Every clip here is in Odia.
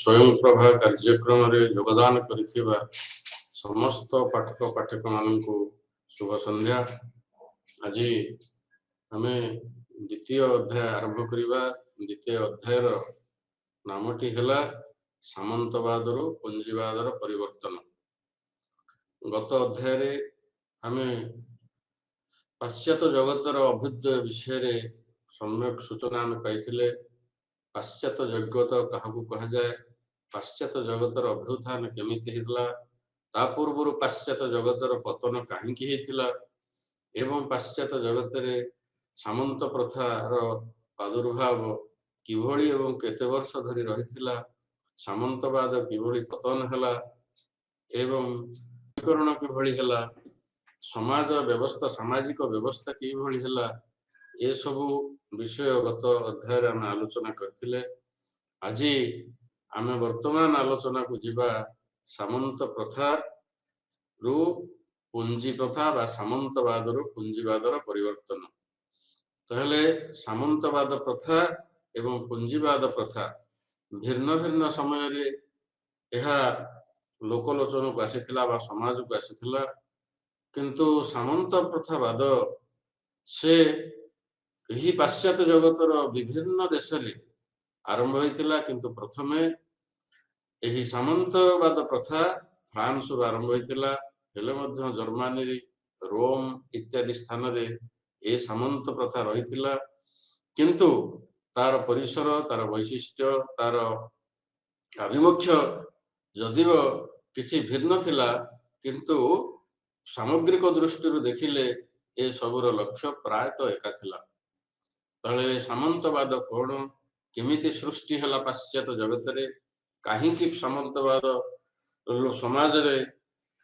स्वयं प्रभा कार्यक्रम रे योगदान करिथिबा समस्त पाठक पाठक माननकु शुभ संध्या। आज आमे द्वितीय अध्याय आरंभ करिबा। द्वितीय अध्यायर नामटी हैला सामंतवादर पुंजीवादर परिवर्तन। गत अध्याय रे आमे पाश्चात्य जगतर अभ्युदय विषय रे सम्यक सूचना आमे पाइथिले। पाश्चात्य जगत काहाकू कहा जाए, पाश्चात्य जगतर अभ्युत्थान केमिति हेतला, ता पूर्व पाश्चात्य जगतर पतन काहींकी हेतिला एवं पाश्चात्य जगत रे सामंत प्रथार प्रादुर्भाव किभଳି एवं केते वर्ष धरि रहिथिला, सामंतवाद किभଳି पतन हला एवं विकरण किभଳି हला, समाज व्यवस्था सामाजिक व्यवस्था किभଳି हला, ए सबु विषय गत अध्याय आम आलोचना करथिले। आज आम वर्तमान आलोचना को जीवा सामंत प्रथा रु पुंजी प्रथा बा सामंतवाद रु पुंजीवादर परिवर्तन। तहले सामंतवाद प्रथा एवं पुंजीवाद प्रथा भिन्न भिन्न समय रे एहा लोकलोचन को आसीथिला बा समाज को आसीथिला, किंतु सामंत प्रथावाद से यही पाश्चात्य जगतर विभिन्न देश रे आरंभ होइथिला। किंतु प्रथमे यही सामंतवाद प्रथा फ्रांस रु आरंभ होइथिला, हेले मध्य जर्मनी रोम इत्यादि स्थान रे ए सामंत प्रथा रहिथिला। किंतु तार परिसर तार वैशिष्ट्य तार आभिमुख्य जदिव किछि भिन्न थिला, किंतु सामग्रिक दृष्टि देखिले ए सबुर लक्ष्य प्रायतः एका थिला। तले सामंतवाद कोण केमिति सृष्टि हला पाश्चात्य जगत रे, काहींकी सामंतवाद समाज रे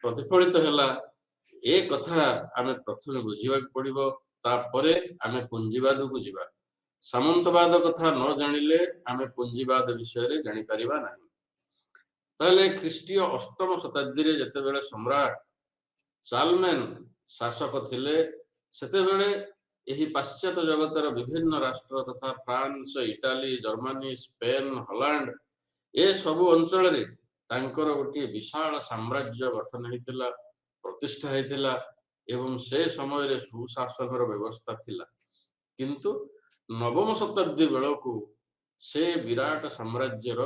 प्रतिफलित हला, ए कथा आमे प्रथमे बुझिबा पड़िबो। तापरे आमे पुंजीवाद को जीवा। सामंतवाद कथा न जानिले आमे पुंजीवाद विषय रे जानि परिबा नाही। तले ख्रीष्टीय अष्टम शताब्दी रे जेतेबेले सम्राट चार्लमेन शासक थिले, सेतेबेले यही पाश्चात्य जगतर विभिन्न राष्ट्र तथा France Italy Germany Spain Holland ए सबु अंचल रे तांकर गोटे विशाल साम्राज्य गठन हेतिला, प्रतिष्ठा हेतिला एवं से समय रे सुशासनर व्यवस्था थिला। किंतु नवम शताब्दी बेलकू से विराट साम्राज्यर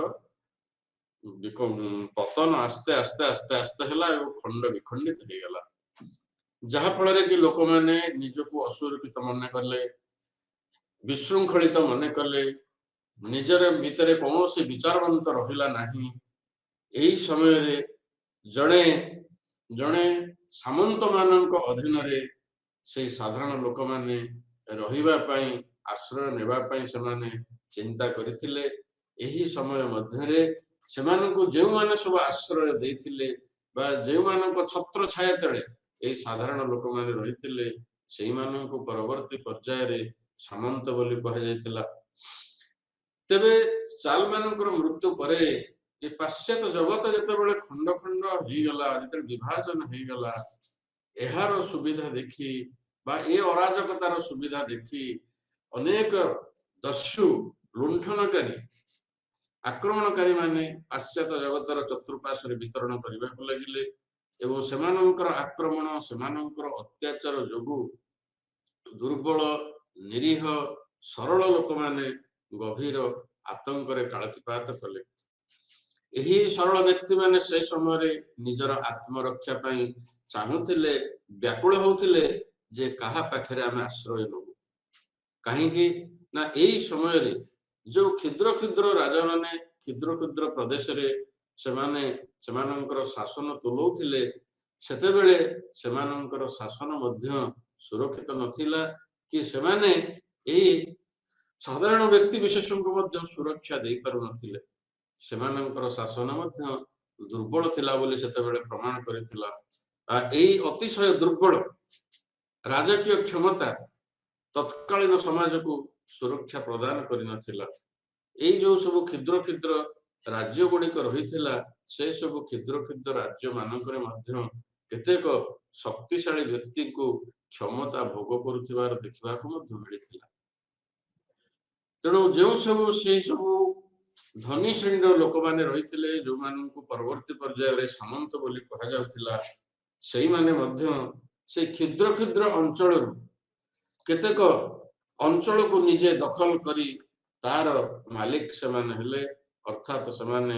पतन आस्ते आस्ते आस्ते आस्ते हला एवं खंड विखंडित हो गला, जहा फल कि लोक माने निजको असुरक्षित मन कले, विशृंखलित मन कले, निजर भितर कौन से विचारवंत रहिला नाही। एही समय रे जणे जणे सामंत मानक अधीन रे से साधारण लोक माने रहिबा पई आश्रय नेबा पई सेमाने चिंता करिथिले। एही समय मध्यरे सेमानकु जेउ माने सब आश्रय देथिले बा जेउ मानक छत्र छाया तळे ए साधारण लोक माने रहिथिले, सेही मानकु परवर्ती पर्याय रे सामंत बोली कहा जायतिला। तेबे चार्लमेनकर मृत्यु परे ए पाश्चात्य जगत जेतेबेले खंड खंड होई गला, जेते विभाजन होई गला, एहार सुविधा देखि बा ए अराजकतार सुविधा देखि अनेक दस्यु लुंठनकारी आक्रमणकारी माने पाश्चात्य जगतर चतुर्पार्श्व वितरण करने लगिले एवं सेमानंकर आक्रमण सेमानंकर अत्याचार जोगु दुर्बल निरीह सरल लोक माने गभीर आतंक रे कालतिपात कले। एही सरल व्यक्ति माने से समय रे निजर आत्मरक्षा पई चाहुथिले, व्याकुल होउथिले जे कहा पाखरे आमे आश्रय नबु। काहेकि ना एही समय रे जो क्षुद्र क्षुद्र राजा माने क्षुद्र क्षुद्र प्रदेश रे सेमाने सेमानंकर शासन तुलौथिले, सेतेबेले सेमानंकर शासन मध्य सुरक्षित नथिला कि सेमाने एही साधारण व्यक्ति विशेषों को मध्य सुरक्षा दे पारु नथिले। सेमानंकर शासन मध्य दुर्बल थिला बोली सेतेबेले प्रमाण करिथिला। एही अतिशय दुर्बल राजकीय क्षमता तत्कालीन समाज को सुरक्षा प्रदान करि नथिला। एही जो सब क्षुद्र क्षुद्र राज्य गुड़िक रहिथिला, से सब क्षुद्र क्षुद्र राज्य मानकरे मध्य केतेक शक्तिशाली व्यक्ति को क्षमता भोग करुथिबार देखिबाकू मध्य मिलिथिला। तेणु जो सब से सब ଧନୀ ଶ୍ରେଣୀର ଲୋକମାନେ ରହିଥିଲେ, ଯୋଉମାନଙ୍କୁ ପରବର୍ତ୍ତୀ ପର୍ଯ୍ୟାୟରେ ସାମନ୍ତ ବୋଲି କୁହାଯାଉଥିଲା। ସେଇମାନେ ମଧ୍ୟ ସେ କ୍ଷୁଦ୍ର କ୍ଷୁଦ୍ର ଅଞ୍ଚଳରୁ କେତେକ ଅଞ୍ଚଳକୁ ନିଜେ ଦଖଲ କରି ତାର ମାଲିକ ସେମାନେ ହେଲେ, ଅର୍ଥାତ୍ ସେମାନେ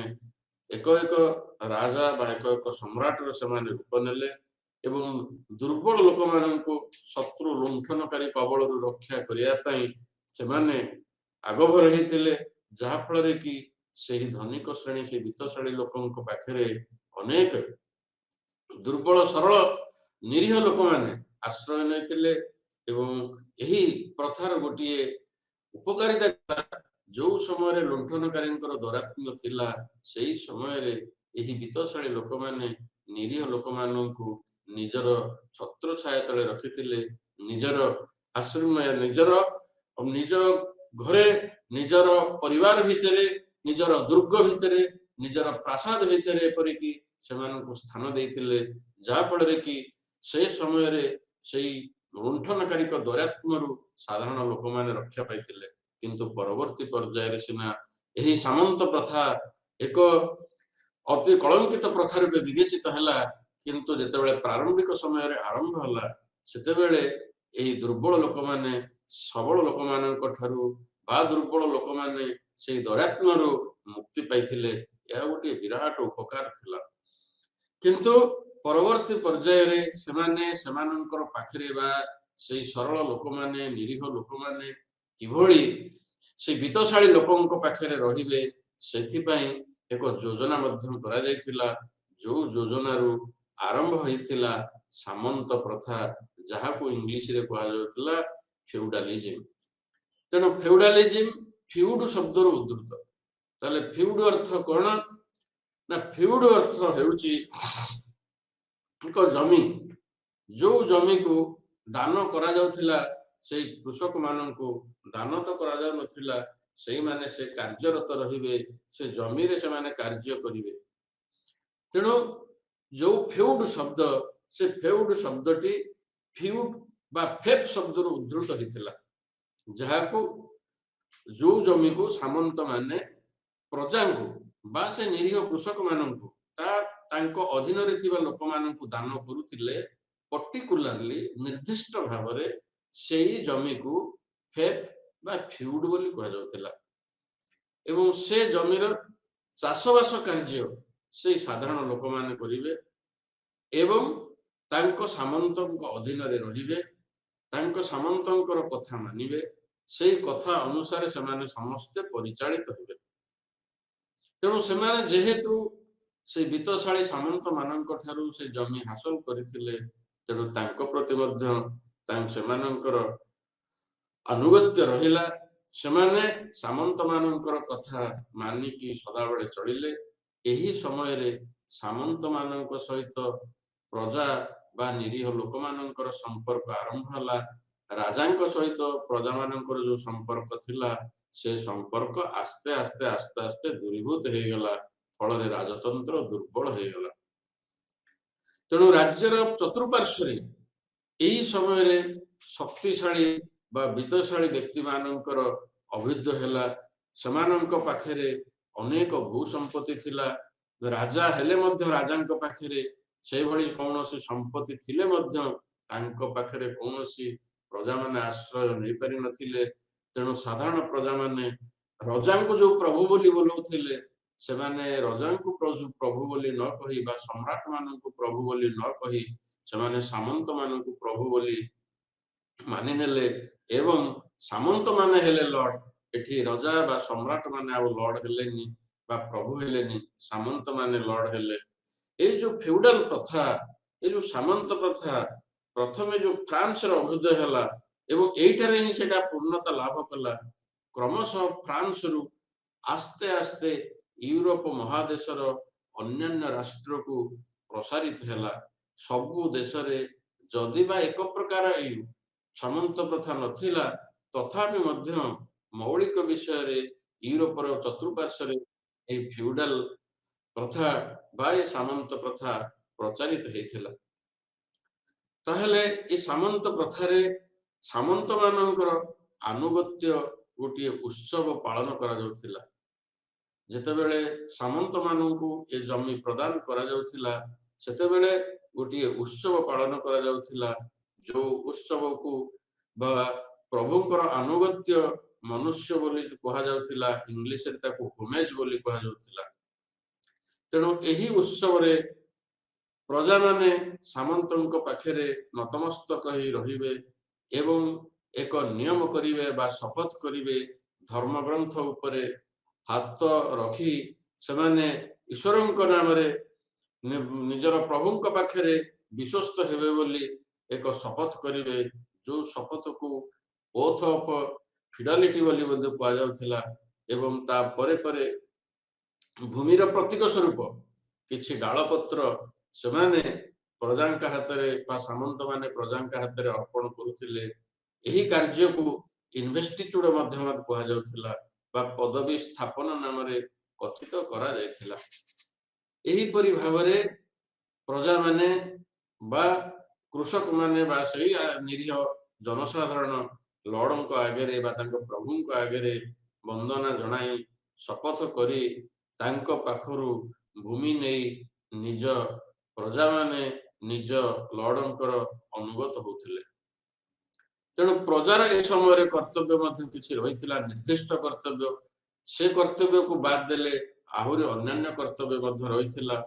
ଏକ ଏକ ରାଜା ବା ଏକ ଏକ ସମ୍ରାଟର ସେମାନେ ରୂପ ନେଲେ ଏବଂ ଦୁର୍ବଳ ଲୋକମାନଙ୍କୁ ଶତ୍ରୁ ଲୁଣ୍ଠନକାରୀ କବଳରୁ ରକ୍ଷା କରିବା ପାଇଁ ସେମାନେ ଆଗଭର ହେଇଥିଲେ, ଯାହା ଫଳରେ କି ସେହି ଧନିକ ଶ୍ରେଣୀ, ସେହି ବିତ୍ତଶାଳୀ ଲୋକଙ୍କ ପାଖରେ ଅନେକ ଦୁର୍ବଳ ସରଳ ନିରୀହ ଲୋକମାନେ ଆଶ୍ରୟ ନେଇଥିଲେ। ଏବଂ ଏହି ପ୍ରଥାର ଗୋଟିଏ ଉପକାରିତା ଯୋଉ ସମୟରେ ଲୁଣ୍ଠନକାରୀଙ୍କର ଦୌରାତ୍ମ୍ୟ ଥିଲା, ସେହି ସମୟରେ ଏହି ବିତ୍ତଶାଳୀ ଲୋକମାନେ ନିରୀହ ଲୋକମାନଙ୍କୁ ନିଜର ଛତ୍ରଛାୟା ତଳେ ରଖିଥିଲେ, ନିଜର ଆଶ୍ରୟ, ନିଜ ଘରେ, ନିଜର ପରିବାର ଭିତରେ, ନିଜର ଦୁର୍ଗ ଭିତରେ, ନିଜର ପ୍ରାସାଦ ଭିତରେ ଏପରିକି ସେମାନଙ୍କୁ ସ୍ଥାନ ଦେଇଥିଲେ, ଯାହା ଫଳରେ କି ସେ ସମୟରେ ସେଇ ଲୁଣ୍ଠନକାରୀଙ୍କ ଦୌରାତ୍ମ୍ୟରୁ ସାଧାରଣ ଲୋକମାନେ ରକ୍ଷା ପାଇଥିଲେ। କିନ୍ତୁ ପରବର୍ତ୍ତୀ ପର୍ଯ୍ୟାୟରେ ସିନା ଏହି ସାମନ୍ତ ପ୍ରଥା ଏକ ଅତି କଳଙ୍କିତ ପ୍ରଥା ରୂପେ ବିବେଚିତ ହେଲା, କିନ୍ତୁ ଯେତେବେଳେ ପ୍ରାରମ୍ଭିକ ସମୟରେ ଆରମ୍ଭ ହେଲା, ସେତେବେଳେ ଏହି ଦୁର୍ବଳ ଲୋକମାନେ ସବଳ ଲୋକମାନଙ୍କ ଠାରୁ ବା ଦୁର୍ବଳ ଲୋକମାନେ ସେଇ ଦୌରାତ୍ମ୍ୟରୁ ମୁକ୍ତି ପାଇଥିଲେ। ଏହା ଗୋଟିଏ ବିରାଟ ଉପକାର ଥିଲା। କିନ୍ତୁ ପରବର୍ତ୍ତୀ ପର୍ଯ୍ୟାୟରେ ସେମାନେ ସେମାନଙ୍କର ପାଖରେ ବା ସେଇ ସରଳ ଲୋକମାନେ, ନିରୀହ ଲୋକମାନେ କିଭଳି ସେଇ ବିତ୍ତଶାଳୀ ଲୋକଙ୍କ ପାଖରେ ରହିବେ, ସେଥିପାଇଁ ଏକ ଯୋଜନା ମଧ୍ୟ କରାଯାଇଥିଲା, ଯୋଉ ଯୋଜନାରୁ ଆରମ୍ଭ ହେଇଥିଲା ସାମନ୍ତ ପ୍ରଥା, ଯାହାକୁ ଇଂଲିଶରେ କୁହାଯାଉଥିଲା ଫେଉଡାଲିଜିମ। ତେଣୁ ଫେଉଡାଲିଜିମ ଫିଉଡ ଶବ୍ଦରୁ ଉଦ୍ଧୃତ। ତାହେଲେ ଫିଉଡ ଅର୍ଥ କଣ? ନା ଫିଉଡ ଅର୍ଥ ହେଉଛି ଏକ ଜମି, ଯୋଉ ଜମିକୁ ଦାନ କରାଯାଉଥିଲା, ସେଇ କୃଷକ ମାନଙ୍କୁ ଦାନ ତ କରାଯାଉନଥିଲା, ସେଇମାନେ ସେ କାର୍ଯ୍ୟରତ ରହିବେ, ସେ ଜମିରେ ସେମାନେ କାର୍ଯ୍ୟ କରିବେ। ତେଣୁ ଯୋଉ ଫେଉଡ ଶବ୍ଦ, ସେ ଫେଉଡ ଶବ୍ଦଟି ଫିଉଡ ବା ଫେପ୍ ଶବ୍ଦରୁ ଉଦ୍ଧୃତ ହେଇଥିଲା, ଯାହାକୁ ଯୋଉ ଜମିକୁ ସାମନ୍ତ ମାନେ ପ୍ରଜାଙ୍କୁ ବା ସେ ନିରୀହ କୃଷକ ମାନଙ୍କୁ ତାଙ୍କ ଅଧୀନରେ ଥିବା ଲୋକମାନଙ୍କୁ ଦାନ କରୁଥିଲେ, ପର୍ଟିକୁଲାରଲି ନିର୍ଦ୍ଦିଷ୍ଟ ଭାବରେ ସେଇ ଜମିକୁ ଫେପ୍ ବା ଫିଉଡ ବୋଲି କୁହାଯାଉଥିଲା। ଏବଂ ସେ ଜମିର ଚାଷବାସ କାର୍ଯ୍ୟ ସେଇ ସାଧାରଣ ଲୋକମାନେ କରିବେ ଏବଂ ତାଙ୍କ ସାମନ୍ତଙ୍କ ଅଧୀନରେ ରହିବେ, ତାଙ୍କ ସାମନ୍ତଙ୍କର କଥା ମାନିବେ, ସେଇ କଥା ଅନୁସାରେ ସେମାନେ ସମସ୍ତେ ପରିଚାଳିତ ହେବେ। ତେଣୁ ସେମାନେ ଯେହେତୁ ସେଇ ବିତ୍ତଶାଳୀ ସାମନ୍ତ ମାନଙ୍କ ଠାରୁ ସେ ଜମି ହାସଲ କରିଥିଲେ, ତେଣୁ ତାଙ୍କ ପ୍ରତି ମଧ୍ୟ ସେମାନଙ୍କର ଆନୁଗତ୍ୟ ରହିଲା। ସେମାନେ ସାମନ୍ତ ମାନଙ୍କର କଥା ମାନିକି ସଦାବେଳେ ଚଳିଲେ। ଏହି ସମୟରେ ସାମନ୍ତ ମାନଙ୍କ ସହିତ ପ୍ରଜା ବା ନିରୀହ ଲୋକମାନଙ୍କର ସମ୍ପର୍କ ଆରମ୍ଭ ହେଲା। ରାଜାଙ୍କ ସହିତ ପ୍ରଜା ମାନଙ୍କର ଯୋଉ ସମ୍ପର୍କ ଥିଲା, ସେ ସମ୍ପର୍କ ଆସ୍ତେ ଆସ୍ତେ ଆସ୍ତେ ଆସ୍ତେ ଦୂରୀଭୂତ ହେଇଗଲା, ଫଳରେ ରାଜତନ୍ତ୍ର ଦୁର୍ବଳ ହେଇଗଲା। ତେଣୁ ରାଜ୍ୟର ଚତୁଃପାର୍ଶ୍ୱରେ ଏହି ସମୟରେ ଶକ୍ତିଶାଳୀ ବା ବିତ୍ତଶାଳୀ ବ୍ୟକ୍ତି ମାନଙ୍କର ଅଭିବୃଦ୍ଧି ହେଲା। ସେମାନଙ୍କ ପାଖରେ ଅନେକ ଭୂ ସମ୍ପତ୍ତି ଥିଲା। ରାଜା ହେଲେ ମଧ୍ୟ ରାଜାଙ୍କ ପାଖରେ ସେଇଭଳି କୌଣସି ସମ୍ପତ୍ତି ଥିଲେ ମଧ୍ୟ ତାଙ୍କ ପାଖରେ କୌଣସି ପ୍ରଜାମାନେ ଆଶ୍ରୟ ନେଇପାରି ନଥିଲେ। ତେଣୁ ସାଧାରଣ ପ୍ରଜାମାନେ ରଜାଙ୍କୁ ଯୋଉ ପ୍ରଭୁ ବୋଲି ବୋଲଉଥିଲେ, ସେମାନେ ରଜାଙ୍କୁ ପ୍ରଭୁ ବୋଲି ନ କହି ବା ସମ୍ରାଟ ମାନଙ୍କୁ ପ୍ରଭୁ ବୋଲି ନ କହି ସେମାନେ ସାମନ୍ତ ମାନଙ୍କୁ ପ୍ରଭୁ ବୋଲି ମାନିନେଲେ ଏବଂ ସାମନ୍ତ ମାନେ ହେଲେ ଲର୍ଡ। ଏଠି ରଜା ବା ସମ୍ରାଟ ମାନେ ଆଉ ଲର୍ଡ ହେଲେନି ବା ପ୍ରଭୁ ହେଲେନି, ସାମନ୍ତ ମାନେ ଲର୍ଡ ହେଲେ। ଏଇ ଯୋଉ ଫେଉଡାଲ ପ୍ରଥା, ଏଇ ଯୋଉ ସାମନ୍ତ ପ୍ରଥା ପ୍ରଥମେ ଯୋଉ ଫ୍ରାନ୍ସର ଅଭ୍ୟୁଦୟ ହେଲା ଏବଂ ଏଇଠାରେ ହିଁ ସେଟା ପୂର୍ଣ୍ଣତା ଲାଭ କଲା। କ୍ରମଶଃ ଫ୍ରାନ୍ସରୁ ଆସ୍ତେ ଆସ୍ତେ ୟୁରୋପ ମହାଦେଶର ଅନ୍ୟାନ୍ୟ ରାଷ୍ଟ୍ରକୁ ପ୍ରସାରିତ ହେଲା। ସବୁ ଦେଶରେ ଯଦି ବା ଏକ ପ୍ରକାର ଏଇ ସାମନ୍ତ ପ୍ରଥା ନଥିଲା, ତଥାପି ମଧ୍ୟ ମୌଳିକ ବିଷୟରେ ୟୁରୋପର ଚତୁଃପାର୍ଶ୍ୱରେ ଏହି ଫିଉଡାଲ ପ୍ରଥା ବା ଏ ସାମନ୍ତ ପ୍ରଥା ପ୍ରଚାରିତ ହେଇଥିଲା। ତାହେଲେ ଏ ସାମନ୍ତ ପ୍ରଥାରେ ସାମନ୍ତ ମାନଙ୍କର ଆନୁଗତ୍ୟ ଗୋଟିଏ ଉତ୍ସବ ପାଳନ କରାଯାଉଥିଲା, ଯେତେବେଳେ ସାମନ୍ତ ମାନଙ୍କୁ ଏ ଜମି ପ୍ରଦାନ କରାଯାଉଥିଲା ସେତେବେଳେ ଗୋଟିଏ ଉତ୍ସବ ପାଳନ କରାଯାଉଥିଲା, ଯୋଉ ଉତ୍ସବକୁ ବା ପ୍ରଭୁଙ୍କର ଆନୁଗତ୍ୟ ମନୁଷ୍ୟ ବୋଲି କୁହାଯାଉଥିଲା, ଇଂଲିଶରେ ତାକୁ ହୋମେଜ ବୋଲି କୁହାଯାଉଥିଲା। ତେଣୁ ଏହି ଉତ୍ସବରେ ପ୍ରଜାମାନେ ସାମନ୍ତଙ୍କ ପାଖରେ ନତମସ୍ତକ ହେଇ ରହିବେ ଏବଂ ଏକ ନିୟମ କରିବେ ବା ଶପଥ କରିବେ, ଧର୍ମଗ୍ରନ୍ଥ ଉପରେ ହାତ ରଖି ସେମାନେ ଈଶ୍ୱରଙ୍କ ନାମରେ ନିଜର ପ୍ରଭୁଙ୍କ ପାଖରେ ବିଶ୍ୱସ୍ତ ହେବେ ବୋଲି ଏକ ଶପଥ କରିବେ, ଯୋଉ ଶପଥକୁ ଓଥ ଅଫ ଫିଡାଲିଟି ବୋଲି ମଧ୍ୟ କୁହାଯାଉଥିଲା। ଏବଂ ତା ପରେ ପରେ ଭୂମିର ପ୍ରତୀକ ସ୍ୱରୂପ କିଛି ଡାଳପତ୍ର ସେମାନେ ପ୍ରଜାଙ୍କ ହାତରେ ବା ସାମନ୍ତ ମାନେ ପ୍ରଜାଙ୍କ ହାତରେ ଅର୍ପଣ କରୁଥିଲେ। ଏହି କାର୍ଯ୍ୟକୁ ଇନଭେଷ୍ଟିଚ୍ୟୁଡ ମଧ୍ୟ କୁହାଯାଉଥିଲା ବା ପଦବୀ ସ୍ଥାପନ ନାମରେ କଥିତ କରାଯାଇଥିଲା। ଏହିପରି ଭାବରେ ପ୍ରଜାମାନେ ବା କୃଷକମାନେ ବା ସେଇ ନିରୀହ ଜନସାଧାରଣ ଲର୍ଡଙ୍କ ଆଗରେ ବା ତାଙ୍କ ପ୍ରଭୁଙ୍କ ଆଗରେ ବନ୍ଦନା ଜଣାଇ ଶପଥ କରି ତାଙ୍କ ପାଖରୁ ଭୂମି ନେଇ ନିଜ ପ୍ରଜାମାନେ ନିଜ ଲର୍ଡଙ୍କର ଅନୁଗତ ହଉଥିଲେ। ତେଣୁ ପ୍ରଜାର ଏ ସମୟରେ କର୍ତ୍ତବ୍ୟ ମଧ୍ୟ କିଛି ରହିଥିଲା, ନିର୍ଦ୍ଦିଷ୍ଟ କର୍ତ୍ତବ୍ୟ। ସେ କର୍ତ୍ତବ୍ୟକୁ ବାଦ ଦେଲେ ଆହୁରି ଅନ୍ୟାନ୍ୟ କର୍ତ୍ତବ୍ୟ ମଧ୍ୟ ରହିଥିଲା।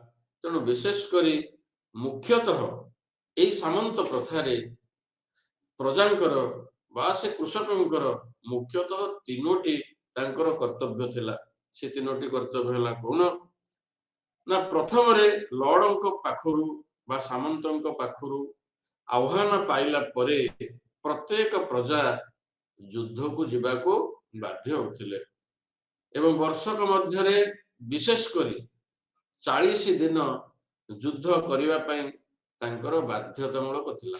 ତେଣୁ ବିଶେଷ କରି ମୁଖ୍ୟତଃ ଏହି ସାମନ୍ତ ପ୍ରଥାରେ ପ୍ରଜାଙ୍କର ବା ସେ କୃଷକଙ୍କର ମୁଖ୍ୟତଃ ତିନୋଟି ତାଙ୍କର କର୍ତ୍ତବ୍ୟ ଥିଲା। ସେ ତିନୋଟି କର୍ତ୍ତବ୍ୟ ହେଲା କଣ ନା, ପ୍ରଥମରେ ଲର୍ଡଙ୍କ ପାଖରୁ ବା ସାମନ୍ତଙ୍କ ପାଖରୁ ଆହ୍ୱାନ ପାଇଲା ପରେ ପ୍ରତ୍ୟେକ ପ୍ରଜା ଯୁଦ୍ଧକୁ ଯିବାକୁ ବାଧ୍ୟ ହେଉଥିଲେ ଏବଂ ବର୍ଷକ ମଧ୍ୟରେ ବିଶେଷ କରି 40 ଦିନ ଯୁଦ୍ଧ କରିବା ପାଇଁ ତାଙ୍କର ବାଧ୍ୟତାମୂଳକ ଥିଲା।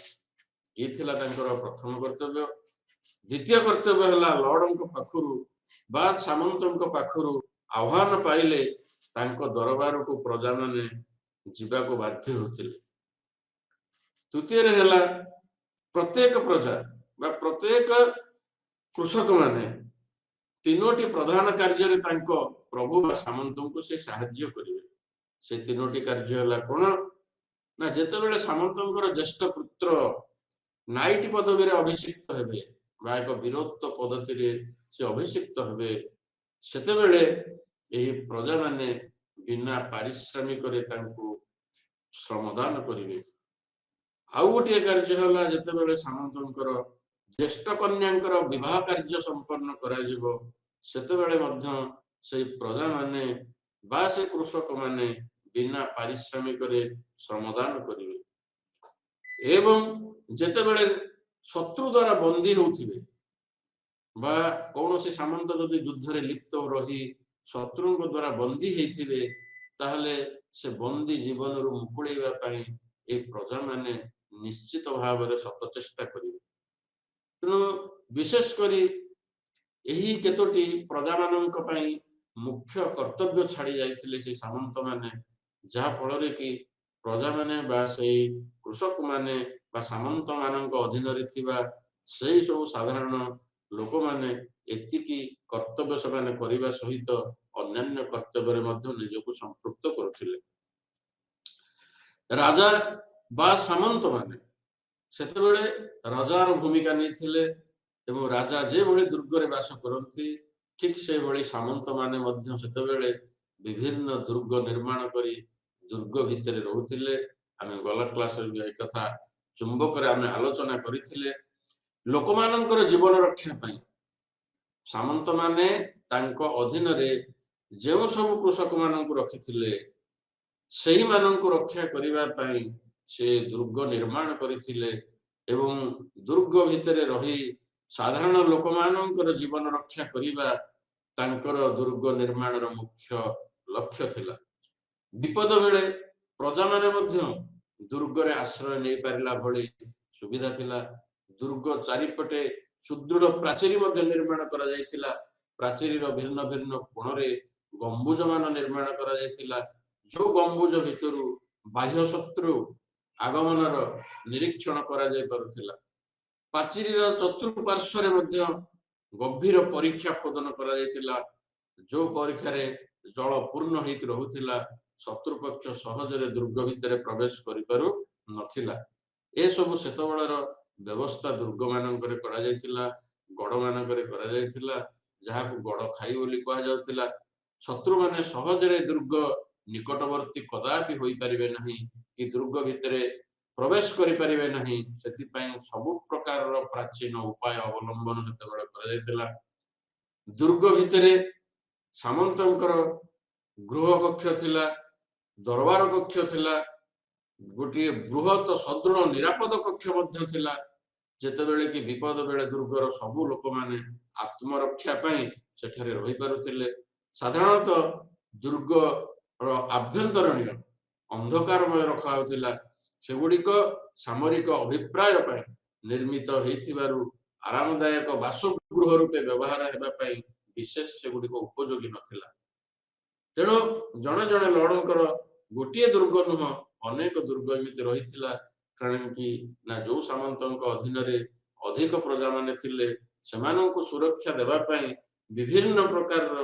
ଏ ଥିଲା ତାଙ୍କର ପ୍ରଥମ କର୍ତ୍ତବ୍ୟ। ଦ୍ୱିତୀୟ କର୍ତ୍ତବ୍ୟ ହେଲା ଲର୍ଡଙ୍କ ପାଖରୁ ବା ସାମନ୍ତଙ୍କ ପାଖରୁ ଆହ୍ୱାନ ପାଇଲେ ତାଙ୍କ ଦରବାରକୁ ପ୍ରଜାମାନେ ଯିବାକୁ ବାଧ୍ୟ ହେଉଥିଲେ। ତୃତୀୟରେ ହେଲା ପ୍ରତ୍ୟେକ ପ୍ରଜା ବା ପ୍ରତ୍ୟେକ କୃଷକ ମାନେ ତିନୋଟି ପ୍ରଧାନ କାର୍ଯ୍ୟରେ ତାଙ୍କ ପ୍ରଭୁ ବା ସାମନ୍ତଙ୍କୁ ସେ ସାହାଯ୍ୟ କରିବେ। ସେ ତିନୋଟି କାର୍ଯ୍ୟ ହେଲା କଣ ନା, ଯେତେବେଳେ ସାମନ୍ତଙ୍କର ଜ୍ୟେଷ୍ଠ ପୁତ୍ର ନାଇଟ ପଦବୀରେ ଅଭିଷିକ୍ତ ହେବେ ବା ଏକ ବୀରତ୍ୱ ପଦ୍ଧତିରେ ସେ ଅଭିଷିକ୍ତ ହେବେ, ସେତେବେଳେ ଏହି ପ୍ରଜାମାନେ ବିନା ପାରିଶ୍ରମିକରେ ତାଙ୍କୁ ଶ୍ରମଦାନ କରିବେ। ଆଉ ଗୋଟିଏ କାର୍ଯ୍ୟ ହେଲା ଯେତେବେଳେ ସାମନ୍ତଙ୍କର ଜ୍ୟେଷ୍ଠ କନ୍ୟାଙ୍କର ବିବାହ କାର୍ଯ୍ୟ ସମ୍ପନ୍ନ କରାଯିବ, ସେତେବେଳେ ମଧ୍ୟ ସେଇ ପ୍ରଜାମାନେ ବା ସେ କୃଷକମାନେ ବିନା ପାରିଶ୍ରମିକରେ ଶ୍ରମଦାନ କରିବେ। ଏବଂ ଯେତେବେଳେ ଶତ୍ରୁ ଦ୍ୱାରା ବନ୍ଦୀ ହେଉଥିବେ ବା କୌଣସି ସାମନ୍ତ ଯଦି ଯୁଦ୍ଧରେ ଲିପ୍ତ ରହି ଶତ୍ରୁଙ୍କ ଦ୍ୱାରା ବନ୍ଦୀ ହେଇଥିବେ, ତାହେଲେ ସେ ବନ୍ଦୀ ଜୀବନରୁ ମୁକୁଳେଇବା ପାଇଁ এই ପ୍ରଜାମାନେ ନିଶ୍ଚିତ ଭାବରେ ଶତ ଚେଷ୍ଟା କରିବେ। ତେଣୁ ବିଶେଷ କରି ଏହି କେତୋଟି ପ୍ରଜାମାନଙ୍କ ପାଇଁ ମୁଖ୍ୟ କର୍ତ୍ତବ୍ୟ ଛାଡ଼ି ଯାଇଥିଲେ ସେ ସାମନ୍ତ ମାନେ, ଯାହା ଫଳରେ କି ପ୍ରଜାମାନେ ବା ସେଇ କୃଷକମାନେ ବା ସାମନ୍ତ ମାନଙ୍କ ଅଧୀନରେ ଥିବା ସେଇ ସବୁ ସାଧାରଣ ଲୋକମାନେ ଏତିକି କର୍ତ୍ତବ୍ୟ ସେମାନେ କରିବା ସହିତ ଅନ୍ୟାନ୍ୟ କର୍ତ୍ତବ୍ୟରେ ମଧ୍ୟ ନିଜକୁ ସମ୍ପୃକ୍ତ କରୁଥିଲେ। ରାଜା ବା ସାମନ୍ତ ମାନେ ସେତେବେଳେ ରାଜାର ଭୂମିକା ନେଇଥିଲେ ଏବଂ ରାଜା ଯେଭଳି ଦୁର୍ଗରେ ବାସ କରନ୍ତି ଠିକ ସେଭଳି ସାମନ୍ତ ମାନେ ମଧ୍ୟ ସେତେବେଳେ ବିଭିନ୍ନ ଦୁର୍ଗ ନିର୍ମାଣ କରି ଦୁର୍ଗ ଭିତରେ ରହୁଥିଲେ। ଆମେ ଗଲା କ୍ଲାସରେ ବି ଏ କଥା ଚୁମ୍ବକରେ ଆମେ ଆଲୋଚନା କରିଥିଲେ। ଲୋକମାନଙ୍କର ଜୀବନ ରକ୍ଷା ପାଇଁ ସାମନ୍ତ ମାନେ ତାଙ୍କ ଅଧୀନରେ ଯେଉଁ ସବୁ କୃଷକ ମାନଙ୍କୁ ରଖିଥିଲେ ସେଇମାନଙ୍କୁ ରକ୍ଷା କରିବା ପାଇଁ ସେ ଦୁର୍ଗ ନିର୍ମାଣ କରିଥିଲେ ଏବଂ ଦୁର୍ଗ ଭିତରେ ରହି ସାଧାରଣ ଲୋକମାନଙ୍କର ଜୀବନ ରକ୍ଷା କରିବା ତାଙ୍କର ଦୁର୍ଗ ନିର୍ମାଣର ମୁଖ୍ୟ ଲକ୍ଷ୍ୟ ଥିଲା। ବିପଦ ବେଳେ ପ୍ରଜାମାନେ ମଧ୍ୟ ଦୁର୍ଗରେ ଆଶ୍ରୟ ନେଇପାରିଲା ଭଳି ସୁବିଧା ଥିଲା। ଦୁର୍ଗ ଚାରିପଟେ ସୁଦୃଢ ପ୍ରାଚୀରୀ ମଧ୍ୟ ନିର୍ମାଣ କରାଯାଇଥିଲା। ପ୍ରାଚୀରୀର ଭିନ୍ନ ଭିନ୍ନ କୋଣରେ ଗମ୍ବୁଜ ମାନ ନିର୍ମାଣ କରାଯାଇଥିଲା, ଯୋଉ ଗମ୍ବୁଜ ଭିତରୁ ବାହ୍ୟ ଶତ୍ରୁ ଆଗମନର ନିରୀକ୍ଷଣ କରାଯାଇ ପାରୁଥିଲା। ପାଚେରୀର ଚତୁଃପାର୍ଶ୍ୱରେ ମଧ୍ୟ ଗଭୀର ପରୀକ୍ଷା ଖୋଦନ କରାଯାଇଥିଲା, ଯୋଉ ପରୀକ୍ଷାରେ ଜଳ ପୂର୍ଣ୍ଣ ହେଇକି ରହୁଥିଲା, ଶତ୍ରୁପକ୍ଷ ସହଜରେ ଦୁର୍ଗ ଭିତରେ ପ୍ରବେଶ କରିପାରୁ ନଥିଲା। ଏସବୁ ସେତେବେଳର ବ୍ୟବସ୍ଥା ଦୁର୍ଗ ମାନଙ୍କରେ କରାଯାଇଥିଲା, ଗଡ଼ ମାନଙ୍କରେ କରାଯାଇଥିଲା, ଯାହାକୁ ଗଡ଼ ଖାଇ ବୋଲି କୁହାଯାଉଥିଲା। ଶତ୍ରୁମାନେ ସହଜରେ ଦୁର୍ଗ ନିକଟବର୍ତ୍ତୀ କଦାପି ହୋଇପାରିବେ ନାହିଁ କି ଦୁର୍ଗ ଭିତରେ ପ୍ରବେଶ କରିପାରିବେ ନାହିଁ, ସେଥିପାଇଁ ସବୁ ପ୍ରକାରର ପ୍ରାଚୀନ ଉପାୟ ଅବଲମ୍ବନ ସେତେବେଳେ କରାଯାଇଥିଲା। ଦୁର୍ଗ ଭିତରେ ସାମନ୍ତଙ୍କର ଗୃହ କକ୍ଷ ଥିଲା, ଦରବାର କକ୍ଷ ଥିଲା, ଗୋଟିଏ ବୃହତ ସଦୃଢ ନିରାପଦ କକ୍ଷ ମଧ୍ୟ ଥିଲା, ଯେତେବେଳେ କି ବିପଦ ବେଳେ ଦୁର୍ଗର ସବୁ ଲୋକମାନେ ଆତ୍ମରକ୍ଷା ପାଇଁ ସେଠାରେ ରହିପାରୁଥିଲେ। ସାଧାରଣତଃ ଦୁର୍ଗର ଆଭ୍ୟନ୍ତରୀଣ ଅନ୍ଧକାରମୟ ରଖାଯାଉଥିଲା, ସେଗୁଡ଼ିକ ସାମରିକ ଅଭିପ୍ରାୟ ପାଇଁ ନିର୍ମିତ ହେଇଥିବାରୁ ଆରାମଦାୟକ ବାସଗୃହ ରୂପେ ବ୍ୟବହାର ହେବା ପାଇଁ ବିଶେଷ ସେଗୁଡ଼ିକ ଉପଯୋଗୀ ନଥିଲା। ତେଣୁ ଜଣେ ଜଣେ ଲର୍ଡଙ୍କର ଗୋଟିଏ ଦୁର୍ଗ ନୁହଁ, ଅନେକ ଦୁର୍ଗ ଏମିତି ରହିଥିଲା, କାରଣ କି ନା ଯୋଉ ସାମନ୍ତଙ୍କ ଅଧୀନରେ ଅଧିକ ପ୍ରଜାମାନେ ଥିଲେ ସେମାନଙ୍କୁ ସୁରକ୍ଷା ଦେବା ପାଇଁ ବିଭିନ୍ନ ପ୍ରକାରର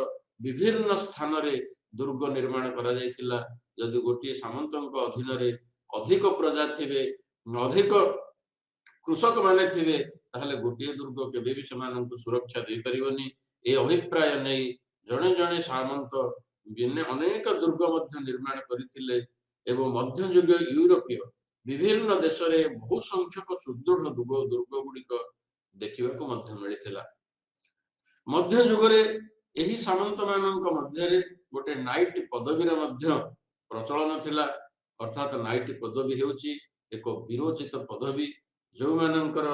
ବିଭିନ୍ନ ସ୍ଥାନରେ ଦୁର୍ଗ ନିର୍ମାଣ କରାଯାଇଥିଲା। ଯଦି ଗୋଟିଏ ସାମନ୍ତଙ୍କ ଅଧୀନରେ ଅଧିକ ପ୍ରଜା ଥିବେ, ଅଧିକ କୃଷକ ମାନେ ଥିବେ, ତାହେଲେ ଗୋଟିଏ ଦୁର୍ଗ କେବେ ବି ସେମାନଙ୍କୁ ସୁରକ୍ଷା ଦେଇପାରିବନି। ଏ ଅଭିପ୍ରାୟ ନେଇ ଜଣେ ଜଣେ ସାମନ୍ତ ଅନେକ ଦୁର୍ଗ ମଧ୍ୟ ନିର୍ମାଣ କରିଥିଲେ ଏବଂ ମଧ୍ୟଯୁଗୀୟ ୟୁରୋପୀୟ ବିଭିନ୍ନ ଦେଶରେ ବହୁ ସଂଖ୍ୟକ ସୁଦୃଢ ଦୁର୍ଗ ଗୁଡିକ ଦେଖିବାକୁ ମଧ୍ୟ ମିଳିଥିଲା। ମଧ୍ୟଯୁଗରେ ଏହି ସାମନ୍ତ ମାନଙ୍କ ମଧ୍ୟରେ ଗୋଟେ ନାଇଟ ପଦବୀର ମଧ୍ୟ ପ୍ରଚଳନ ଥିଲା। ଅର୍ଥାତ୍ ନାଇଟ ପଦବୀ ହେଉଛି ଏକ ବିରୋଚିତ ପଦବୀ, ଯେଉଁମାନଙ୍କର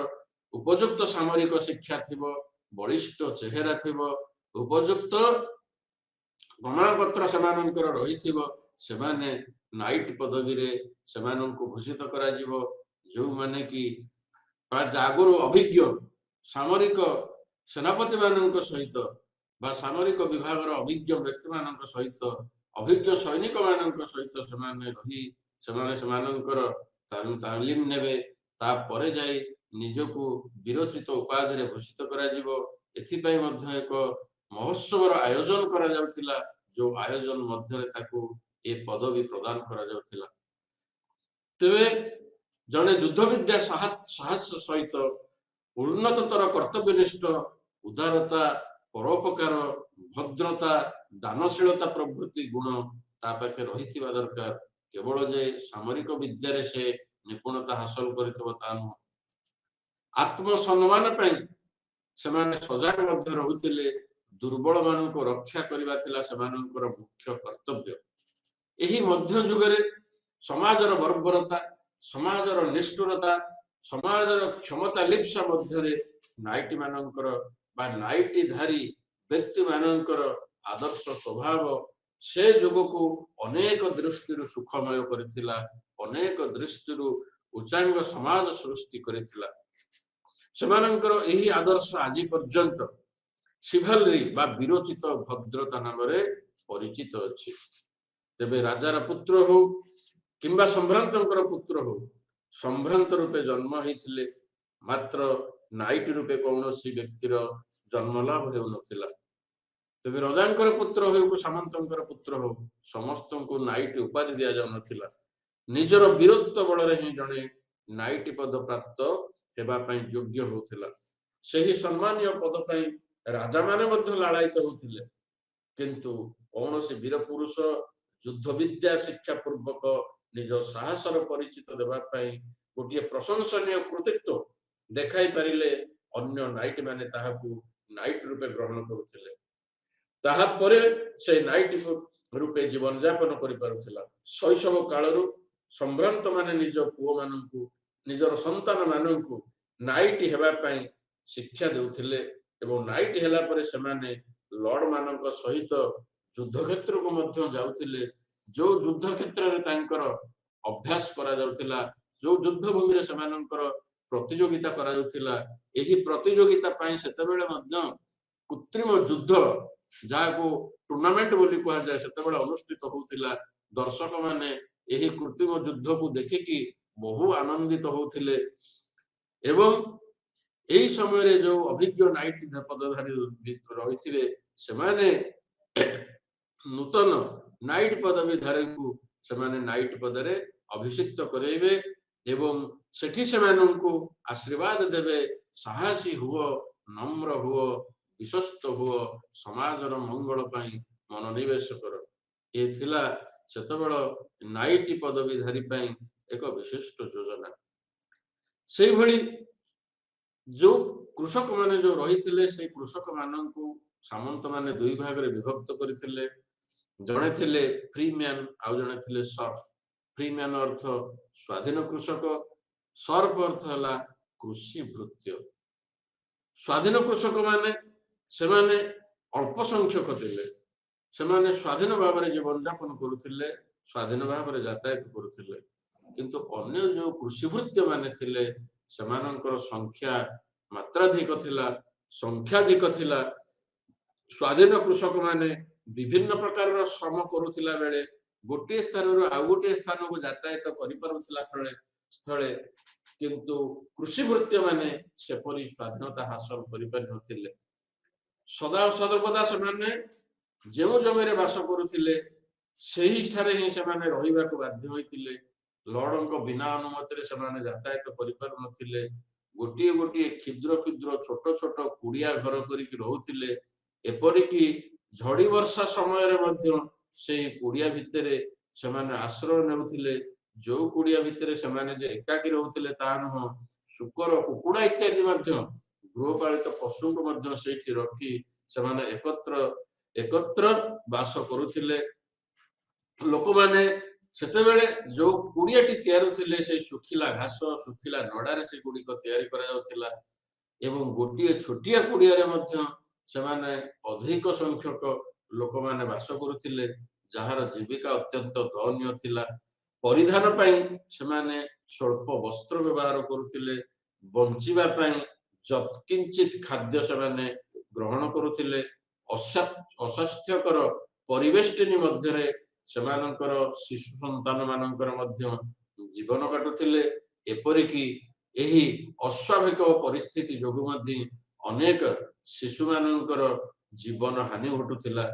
ଉପଯୁକ୍ତ ସାମରିକ ଶିକ୍ଷା ଥିବ, ବଳିଷ୍ଠ ଚେହେରା ଥିବ, ଉପଯୁକ୍ତ ପ୍ରମାଣପତ୍ର ସେମାନଙ୍କର ରହିଥିବ, ସେମାନେ ନାଇଟ ପଦବୀରେ ସେମାନଙ୍କୁ ଭୂଷିତ କରାଯିବ। ଯେଉଁମାନେ କି ଆଗରୁ ଅଭିଜ୍ଞ ସାମରିକ ସେନାପତି ମାନଙ୍କ ସହିତ ବା ସାମରିକ ବିଭାଗର ଅଭିଜ୍ଞ ବ୍ୟକ୍ତି ମାନଙ୍କ ସହିତ, ଅଭିଜ୍ଞ ସୈନିକ ମାନଙ୍କ ସହିତ ସେମାନେ ରହି ସେମାନଙ୍କର ତାଲିମ ନେବେ, ତାପରେ ଯାଇ ନିଜକୁ ବିରୋଚିତ ଉପାଧିରେ ଭୂଷିତ କରାଯିବ। ଏଥିପାଇଁ ମଧ୍ୟ ଏକ ମହୋତ୍ସବର ଆୟୋଜନ କରାଯାଉଥିଲା, ଯୋଉ ଆୟୋଜନ ମଧ୍ୟରେ ତାକୁ ଏ ପଦବୀ ପ୍ରଦାନ କରାଯାଉଥିଲା। ତେବେ ଜଣେ ଯୁଦ୍ଧ ବିଦ୍ୟା ସାହସ ସହିତ ଉନ୍ନତତର କର୍ତ୍ତବ୍ୟନିଷ୍ଠ, ଉଦାରତା, ପରୋପକାର, ଭଦ୍ରତା, ଦାନଶୀଳତା ପ୍ରଭୃତି ଗୁଣ ତା ପାଖେ ରହିଥିବା ଦରକାର। କେବଳ ଯେ ସାମରିକ ବିଦ୍ୟାରେ ସେ ନିପୁଣତା ହାସଲ କରିଥିବ ତା ନୁହଁ। ଆତ୍ମସମ୍ମାନ ପାଇଁ ସେମାନେ ସଜାଗ ମଧ୍ୟ ରହୁଥିଲେ। ଦୁର୍ବଳ ମାନଙ୍କୁ ରକ୍ଷା କରିବା ଥିଲା ସେମାନଙ୍କର ମୁଖ୍ୟ କର୍ତ୍ତବ୍ୟ। ଏହି ମଧ୍ୟଯୁଗରେ ସମାଜର ବର୍ବରତା, ସମାଜର ନିଷ୍ଠୁରତା, ସମାଜର କ୍ଷମତା ଲିପ୍ସା ମଧ୍ୟରେ ନାଇଟି ମାନଙ୍କର ବା ନାଇଟି ଧାରୀ ବ୍ୟକ୍ତି ମାନଙ୍କର ଆଦର୍ଶ ସ୍ୱଭାବ ସେ ଯୁଗକୁ ଅନେକ ଦୃଷ୍ଟିରୁ ସୁଖମୟ କରିଥିଲା, ଅନେକ ଦୃଷ୍ଟିରୁ ଉଚ୍ଚାଙ୍ଗ ସମାଜ ସୃଷ୍ଟି କରିଥିଲା। ସେମାନଙ୍କର ଏହି ଆଦର୍ଶ ଆଜି ପର୍ଯ୍ୟନ୍ତ ଶିଭାଲରୀ ବା ବିରୋଚିତ ଭଦ୍ରତା ନାମରେ ପରିଚିତ ଅଛି। ତେବେ ରାଜାର ପୁତ୍ର ହଉ କିମ୍ବା ସମ୍ଭ୍ରାନ୍ତଙ୍କର ପୁତ୍ର ହଉ, ସମ୍ଭ୍ରାନ୍ତ ରୂପେ ଜନ୍ମ ହେଇଥିଲେ, ମାତ୍ର ନାଇଟ ରୂପେ କୌଣସି ବ୍ୟକ୍ତିର ଜନ୍ମ ଲାଭ ହେଉନଥିଲା। ତେବେ ରଜାଙ୍କର ପୁତ୍ର ହେଉ, ସାମନ୍ତଙ୍କର ପୁତ୍ର ହଉ, ସମସ୍ତଙ୍କୁ ନାଇଟ ଉପାଧି ଦିଆଯାଉନଥିଲା। ନିଜର ବୀରତ୍ୱ ବଳରେ ହିଁ ଜଣେ ନାଇଟ ପଦ ପ୍ରାପ୍ତ ହେବା ପାଇଁ ଯୋଗ୍ୟ ହେଉଥିଲା। ସେହି ସମ୍ମାନୀୟ ପଦ ପାଇଁ ରାଜାମାନେ ମଧ୍ୟ ଲାଳାୟିତ ହେଉଥିଲେ। କିନ୍ତୁ କୌଣସି ବୀର ପୁରୁଷ ଯୁଦ୍ଧ ବିଦ୍ୟା ଶିକ୍ଷା ପୂର୍ବକ ନିଜ ସାହସର ପରିଚିତ ଦେବା ପାଇଁ ଗୋଟିଏ ପ୍ରଶଂସନୀୟ କୃତିତ୍ୱ ଦେଖାଇ ପାରିଲେ ଅନ୍ୟ ନାଇଟ ମାନେ ତାହାକୁ ନାଇଟ ରୂପେ ଗ୍ରହଣ କରୁଥିଲେ। ତାହାପରେ ସେ ନାଇଟ ରୂପେ ଜୀବନ ଯାପନ କରିପାରୁଥିଲା। ଶୈଶବ କାଳରୁ ସମ୍ଭ୍ରାନ୍ତ ମାନେ ନିଜ ପୁଅ ମାନଙ୍କୁ, ନିଜର ସନ୍ତାନ ମାନଙ୍କୁ ନାଇଟ ହେବା ପାଇଁ ଶିକ୍ଷା ଦେଉଥିଲେ ଏବଂ ନାଇଟ ହେଲା ପରେ ସେମାନେ ଲର୍ଡ ମାନଙ୍କ ସହିତ ଯୁଦ୍ଧ କ୍ଷେତ୍ରକୁ ମଧ୍ୟ ଯାଉଥିଲେ। ଯୋଉ ଯୁଦ୍ଧ କ୍ଷେତ୍ରରେ ତାଙ୍କର ଅଭ୍ୟାସ କରାଯାଉଥିଲା, ଯୋଉ ଯୁଦ୍ଧ ଭୂମିରେ ସେମାନଙ୍କର ପ୍ରତିଯୋଗିତା କରାଯାଉଥିଲା, ଏହି ପ୍ରତିଯୋଗିତା ପାଇଁ ସେତେବେଳେ ମଧ୍ୟ କୃତ୍ରିମ ଯୁଦ୍ଧ, ଯାହାକୁ ଟୁର୍ଣ୍ଣାମେଣ୍ଟ ବୋଲି କୁହାଯାଏ, ସେତେବେଳେ ଅନୁଷ୍ଠିତ ହଉଥିଲା। ଦର୍ଶକ ମାନେ ଏହି କୃତ୍ରିମ ଯୁଦ୍ଧକୁ ଦେଖିକି ବହୁ ଆନନ୍ଦିତ ହଉଥିଲେ ଏବଂ ଏହି ସମୟରେ ଯୋଉ ଅଭିଜ୍ଞ ନାଇଟ ପଦଧାରୀ ରହିଥିବେ, ସେମାନେ नूतन नाइट पदवीधारी को सेमाने नाइट पदरे अभिषिक्त करेबे एवं सेठी सेमानंकु आशीर्वाद देवे साहसी हुओ नम्र हुओ विश्वस्त हुओ समाजर मंगल पाई मनोनिवेश कर ये थिला सेतबेल नाइट पदवीधारी पाई एक विशिष्ट योजना से भली जो कृषक माने जो रही से कृषक मानू सामंत माने दुई भाग रे विभक्त करथिले जड़े थिले फ्री मैन आउ जड़े थिले सर्फ फ्री मैन अर्थ स्वाधीन कृषक सर्फ अर्थ है कृषि भृत्य स्वाधीन कृषक माने से माने अल्प संख्यक थिले से माने स्वाधीन भाव में जीवन यापन करुथिले स्वाधीन भाव में यातायात करुथिले किंतु अन्य जो कृषि भृत्य माने थिले सेमानंकर संख्या मात्राधिक थिला संख्याधिक थिला स्वाधीन कृषक माने विभिन्न प्रकार श्रम करुथिला बेले गोटे स्थान आउ गोटे स्थान को यातायात करिपारुथिला स्थले किंतु कृषि भृत्य माने सेपरी स्वाधीनता हासिल करिपारि नथिले सदा सदर्पदा से जो जमीन बास करुथिले सही ठारे ही से माने रहिबाकु बाध्य होइतिले लॉर्डों बिना अनुमति से माने यातायात करिपारु नथिले गोटे गोटे क्षुद्र क्षुद्र छोट छोट कुड़िया घर करिक रहुथिले एपरिकी झड़ी वर्षा समय रे मध्य से कुड़िया भितरे से माने आश्रय नेउथिले जो कुड़िया भितरे से माने जे एकाकी रहुथिले ता न शुकर कुकुड़ा इत्यादि मध्य गृहपालित पशु को मध्य सेठी रखी से माने एकत्र बास करुथिले लोक माने सेते बेले जो कुड़ियाटी तैयार थिले से सुखिला घास सुखिला नडारे से गुडी को तैयारी करा जाउथिला एवं गोटिए छोटिया कुड़िया रे मध्य से माने अधिक संख्यक लोक माने बास करुथिले जहार जीविका अत्यंत दयनीय थिला परिधान पई से माने स्वल्प वस्त्र व्यवहार करुथिले बंचिबा पई जत्किंचित खाद्य से माने ग्रहण करुथिले अस्वास्थ्यकर परिवेष्टिनी मध्यरे सेमानंकर शिशु संतान मानंकर मध्य जीवन काटुथिले एपरिकी एही अस्वाभाविक परिस्थिति जोगु मध्य अनेक शिशु मानंकर जीवन हानि घटुथिला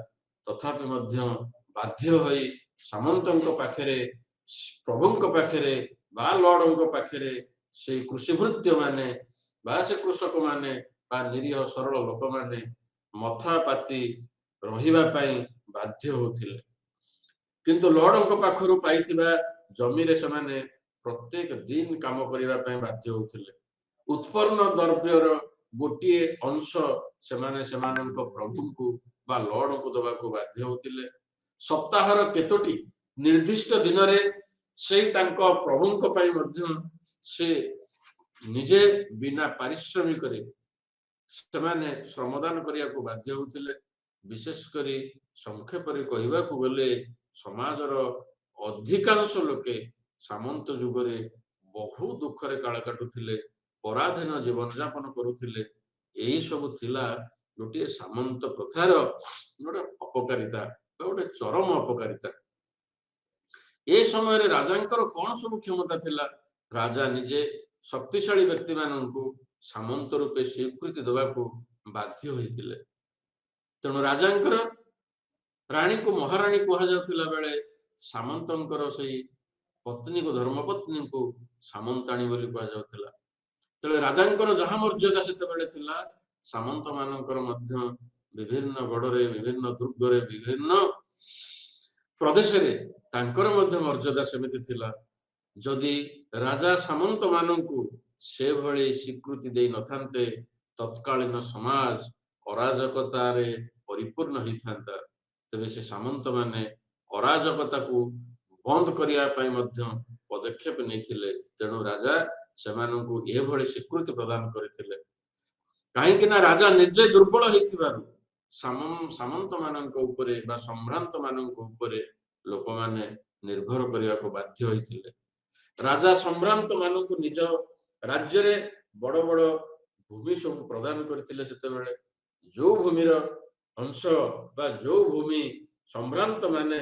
तथापि मध्य बाध्य होई सामंतंक पाखरे प्रभुंक पाखरे बा लॉर्डंक पाखरे से कृषिभृत्य माने बा से कृषक माने बा निरीह सरल लोक माने मथा पाती रहिबा पई बाध्य होथिले किंतु लॉर्डों पाखरु पाइथिबा जमी रे समाने प्रत्येक दिन काम करिबा पई बाध्य होथिले उत्पन्न द्रव्यर गोटिए अंश सेमाने सेमानंक प्रभु को बा लॉर्ड को दबा को बाध्य होथिले सप्ताहर केतोटी निर्दिष्ट दिन रे से तांको प्रभुंक पई मध्य से निजे बिना पारिश्रमिक करे सेमाने श्रमदान करिया को बाध्य होथिले विशेष करी संक्षेप रे कहिबा को गले समाजर अधिकांश लोके सामंत जुगरे बहु दुखरे काल काटुथिले पराधीन जीवन यापन करुथिले एही सब थिला गोटे सामंत प्रथार गोटे अपकारिता गोटे चरम अपकारिता ए समय रे राजांकर कौन सब क्षमता थिला राजा निजे शक्तिशाली व्यक्ति माननकु सामंत रूपे स्वीकृति देवा को बाध्य होइतिले तेणु राजांकर रानी को महारानी कहा जाउथिला बेले सामंतंकर सही पत्नी को धर्मपत्नी को सामंताणी बोली कहा जाउथिला तेले राजांकर जहा मर्यादा सेते बेले थिला सामंत मानकर मध्य विभिन्न गडरे विभिन्न दुर्गरे विभिन्न प्रदेश रे तांकर मध्य मर्यादा समिति थिला जदि राजा सामंत माननकु से भली स्वीकृति दे नथांते तत्कालीन समाज अराजकता रे परिपूर्ण होइथांता तेबे से सामंत माने अराजकता को बंद करिया पई मध्य पदक्षेप नेथिले तेणु राजा सेमानंकु ए भली स्वीकृति प्रदान करिथिले काहे कि ना राजा निजे दुर्बल हेथिबारु सामंत मानंक उपरे बा सम्भ्रांत मानंक उपरे लोक माने निर्भर करिया को बाध्य होइथिले राजा सम्भ्रांत मानंकु निज राज्य रे बड़ बड़ भूमि सब प्रदान करथिले सेते बेले जो भूमिर अंश बा जो भूमि सम्भ्रांत माने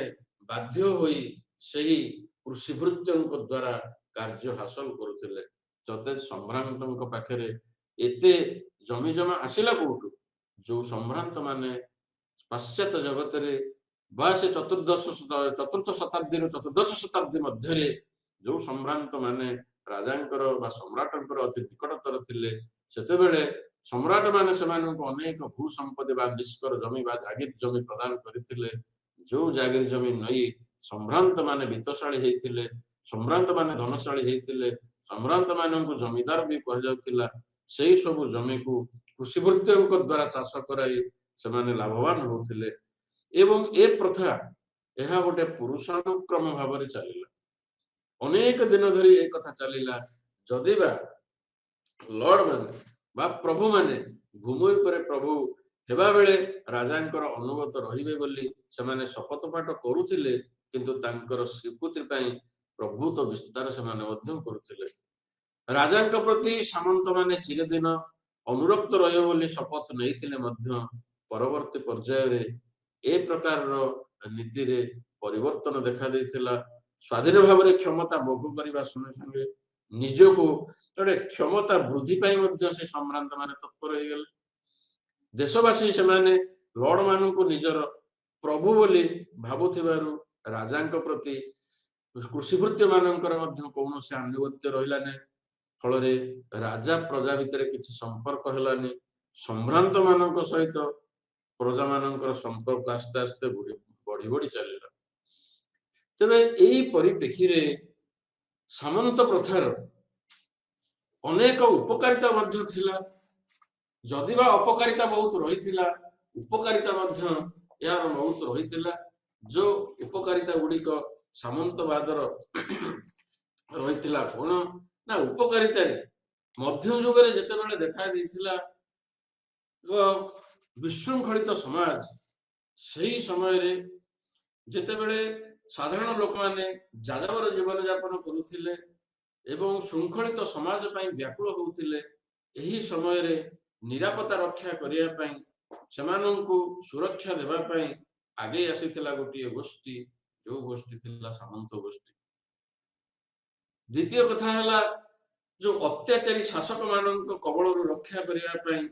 बाध्य होई सही कृषिभृत्यों द्वारा कार्य हासिल करुथिले जते सम्भ्रांतों पाखरे एते जमी जमा आसिला कोठु जो सम्भ्रांत माने पाश्चात्य जगत रे ବା ସେ ଚତୁର୍ଥ ଶତାବ୍ଦୀରୁ ଚତୁର୍ଦ୍ଦଶ ଶତାବ୍ଦୀ ମଧ୍ୟରେ ଯୋଉ ସମ୍ଭ୍ରାନ୍ତ ମାନେ ରାଜାଙ୍କର ବା ସମ୍ରାଟଙ୍କର ଅତି ନିକଟତର ଥିଲେ, ସେତେବେଳେ ସମ୍ରାଟ ମାନେ ସେମାନଙ୍କୁ ଅନେକ ଭୂ ସମ୍ପତ୍ତି ବା ନିଷ୍କର ଜମି ବା ଜାଗିର ଜମି ପ୍ରଦାନ କରିଥିଲେ। ଯୋଉ ଜାଗିର ଜମି ନେଇ ସମ୍ଭ୍ରାନ୍ତ ମାନେ ବିତ୍ତଶାଳୀ ହେଇଥିଲେ, ସମ୍ଭ୍ରାନ୍ତ ମାନେ ଧନଶାଳୀ ହେଇଥିଲେ, ସମ୍ଭ୍ରାନ୍ତ ମାନଙ୍କୁ ଜମିଦାର ବି କୁହାଯାଉଥିଲା। ସେଇ ସବୁ ଜମିକୁ କୃଷିଭୃତ୍ୟଙ୍କ ଦ୍ୱାରା ଚାଷ କରାଇ ସେମାନେ ଲାଭବାନ ହଉଥିଲେ। ଏବଂ ଏ ପ୍ରଥା ଏହା ଗୋଟେ ପୁରୁଷାନୁକ୍ରମ ଭାବରେ ଚାଲିଲା। ଅନେକ ଦିନ ଧରି ଏ କଥା ଚାଲିଲା। ଯଦିବା ଲର୍ଡ ମାନେ ବା ପ୍ରଭୁ ମାନେ ଭୂମି ଉପରେ ପ୍ରଭୁ ହେବା ବେଳେ ରାଜାଙ୍କର ଅନୁଗତ ରହିବେ ବୋଲି ସେମାନେ ଶପଥ ପାଠ କରୁଥିଲେ, କିନ୍ତୁ ତାଙ୍କର ସ୍ୱୀକୃତି ପାଇଁ ପ୍ରଭୁତ୍ୱ ବିସ୍ତାର ସେମାନେ ମଧ୍ୟ କରୁଥିଲେ। ରାଜାଙ୍କ ପ୍ରତି ସାମନ୍ତ ମାନେ ଚିରଦିନ ଅନୁରକ୍ତ ରହିବେ ବୋଲି ଶପଥ ନେଇଥିଲେ ମଧ୍ୟ ପରବର୍ତ୍ତୀ ପର୍ଯ୍ୟାୟରେ ଏ ପ୍ରକାରର ନୀତିରେ ପରିବର୍ତ୍ତନ ଦେଖା ଦେଇଥିଲା। ସ୍ୱାଧୀନ ଭାବରେ କ୍ଷମତା ଭୋଗ କରିବା ସଙ୍ଗେ ସଙ୍ଗେ ନିଜକୁ ଗୋଟେ କ୍ଷମତା ବୃଦ୍ଧି ପାଇଁ ମଧ୍ୟ ସେ ସମ୍ଭ୍ରାନ୍ତ ମାନେ ତତ୍ପର ହେଇଗଲେ। ଦେଶବାସୀ ସେମାନେ ଲର୍ଡ ମାନଙ୍କୁ ନିଜର ପ୍ରଭୁ ବୋଲି ଭାବୁଥିବାରୁ ରାଜାଙ୍କ ପ୍ରତି କୃଷିଭୃତ୍ୟ ମାନଙ୍କର ମଧ୍ୟ କୌଣସି ଆନୁଗତ୍ୟ ରହିଲାନି। ଫଳରେ ରାଜା ପ୍ରଜା ଭିତରେ କିଛି ସମ୍ପର୍କ ହେଲାନି। ସମ୍ଭ୍ରାନ୍ତ ମାନଙ୍କ ସହିତ ପ୍ରଜା ମାନଙ୍କର ସମ୍ପର୍କ ଆସ୍ତେ ଆସ୍ତେ ବଢି ବଢି ଚାଲିଲା। ତେବେ ଏହି ପରିପ୍ରେକ୍ଷୀରେ ସାମନ୍ତ ପ୍ରଥାର ଅନେକ ଉପକାରିତା ମଧ୍ୟ ଥିଲା। ଯଦିବା ଅପକାରିତା ବହୁତ ରହିଥିଲା, ଉପକାରିତା ମଧ୍ୟ ଏହାର ବହୁତ ରହିଥିଲା। ଯୋଉ ଉପକାରିତା ଗୁଡିକ ସାମନ୍ତବାଦର ରହିଥିଲା କଣ ନା, ଉପକାରିତାରେ ମଧ୍ୟଯୁଗରେ ଯେତେବେଳେ ଦେଖା ଦେଇଥିଲା ବିଶୃଙ୍ଖଳିତ ସମାଜ, ସେହି ସମୟରେ ଯେତେବେଳେ ସାଧାରଣ ଲୋକମାନେ ଯାଯାବର ଜୀବନ ଯାପନ କରୁଥିଲେ ଏବଂ ଶୃଙ୍ଖଳିତ ସମାଜ ପାଇଁ ବ୍ୟାକୁଳ ହଉଥିଲେ, ଏହି ସମୟରେ ନିରାପତ୍ତା ରକ୍ଷା କରିବା ପାଇଁ, ସେମାନଙ୍କୁ ସୁରକ୍ଷା ଦେବା ପାଇଁ ଆଗେଇ ଆସିଥିଲା ଗୋଟିଏ ଗୋଷ୍ଠୀ, ଯୋଉ ଗୋଷ୍ଠୀ ଥିଲା ସାମନ୍ତ ଗୋଷ୍ଠୀ। ଦ୍ୱିତୀୟ କଥା ହେଲା, ଯୋଉ ଅତ୍ୟାଚାରୀ ଶାସକ ମାନଙ୍କ କବଳରୁ ରକ୍ଷା କରିବା ପାଇଁ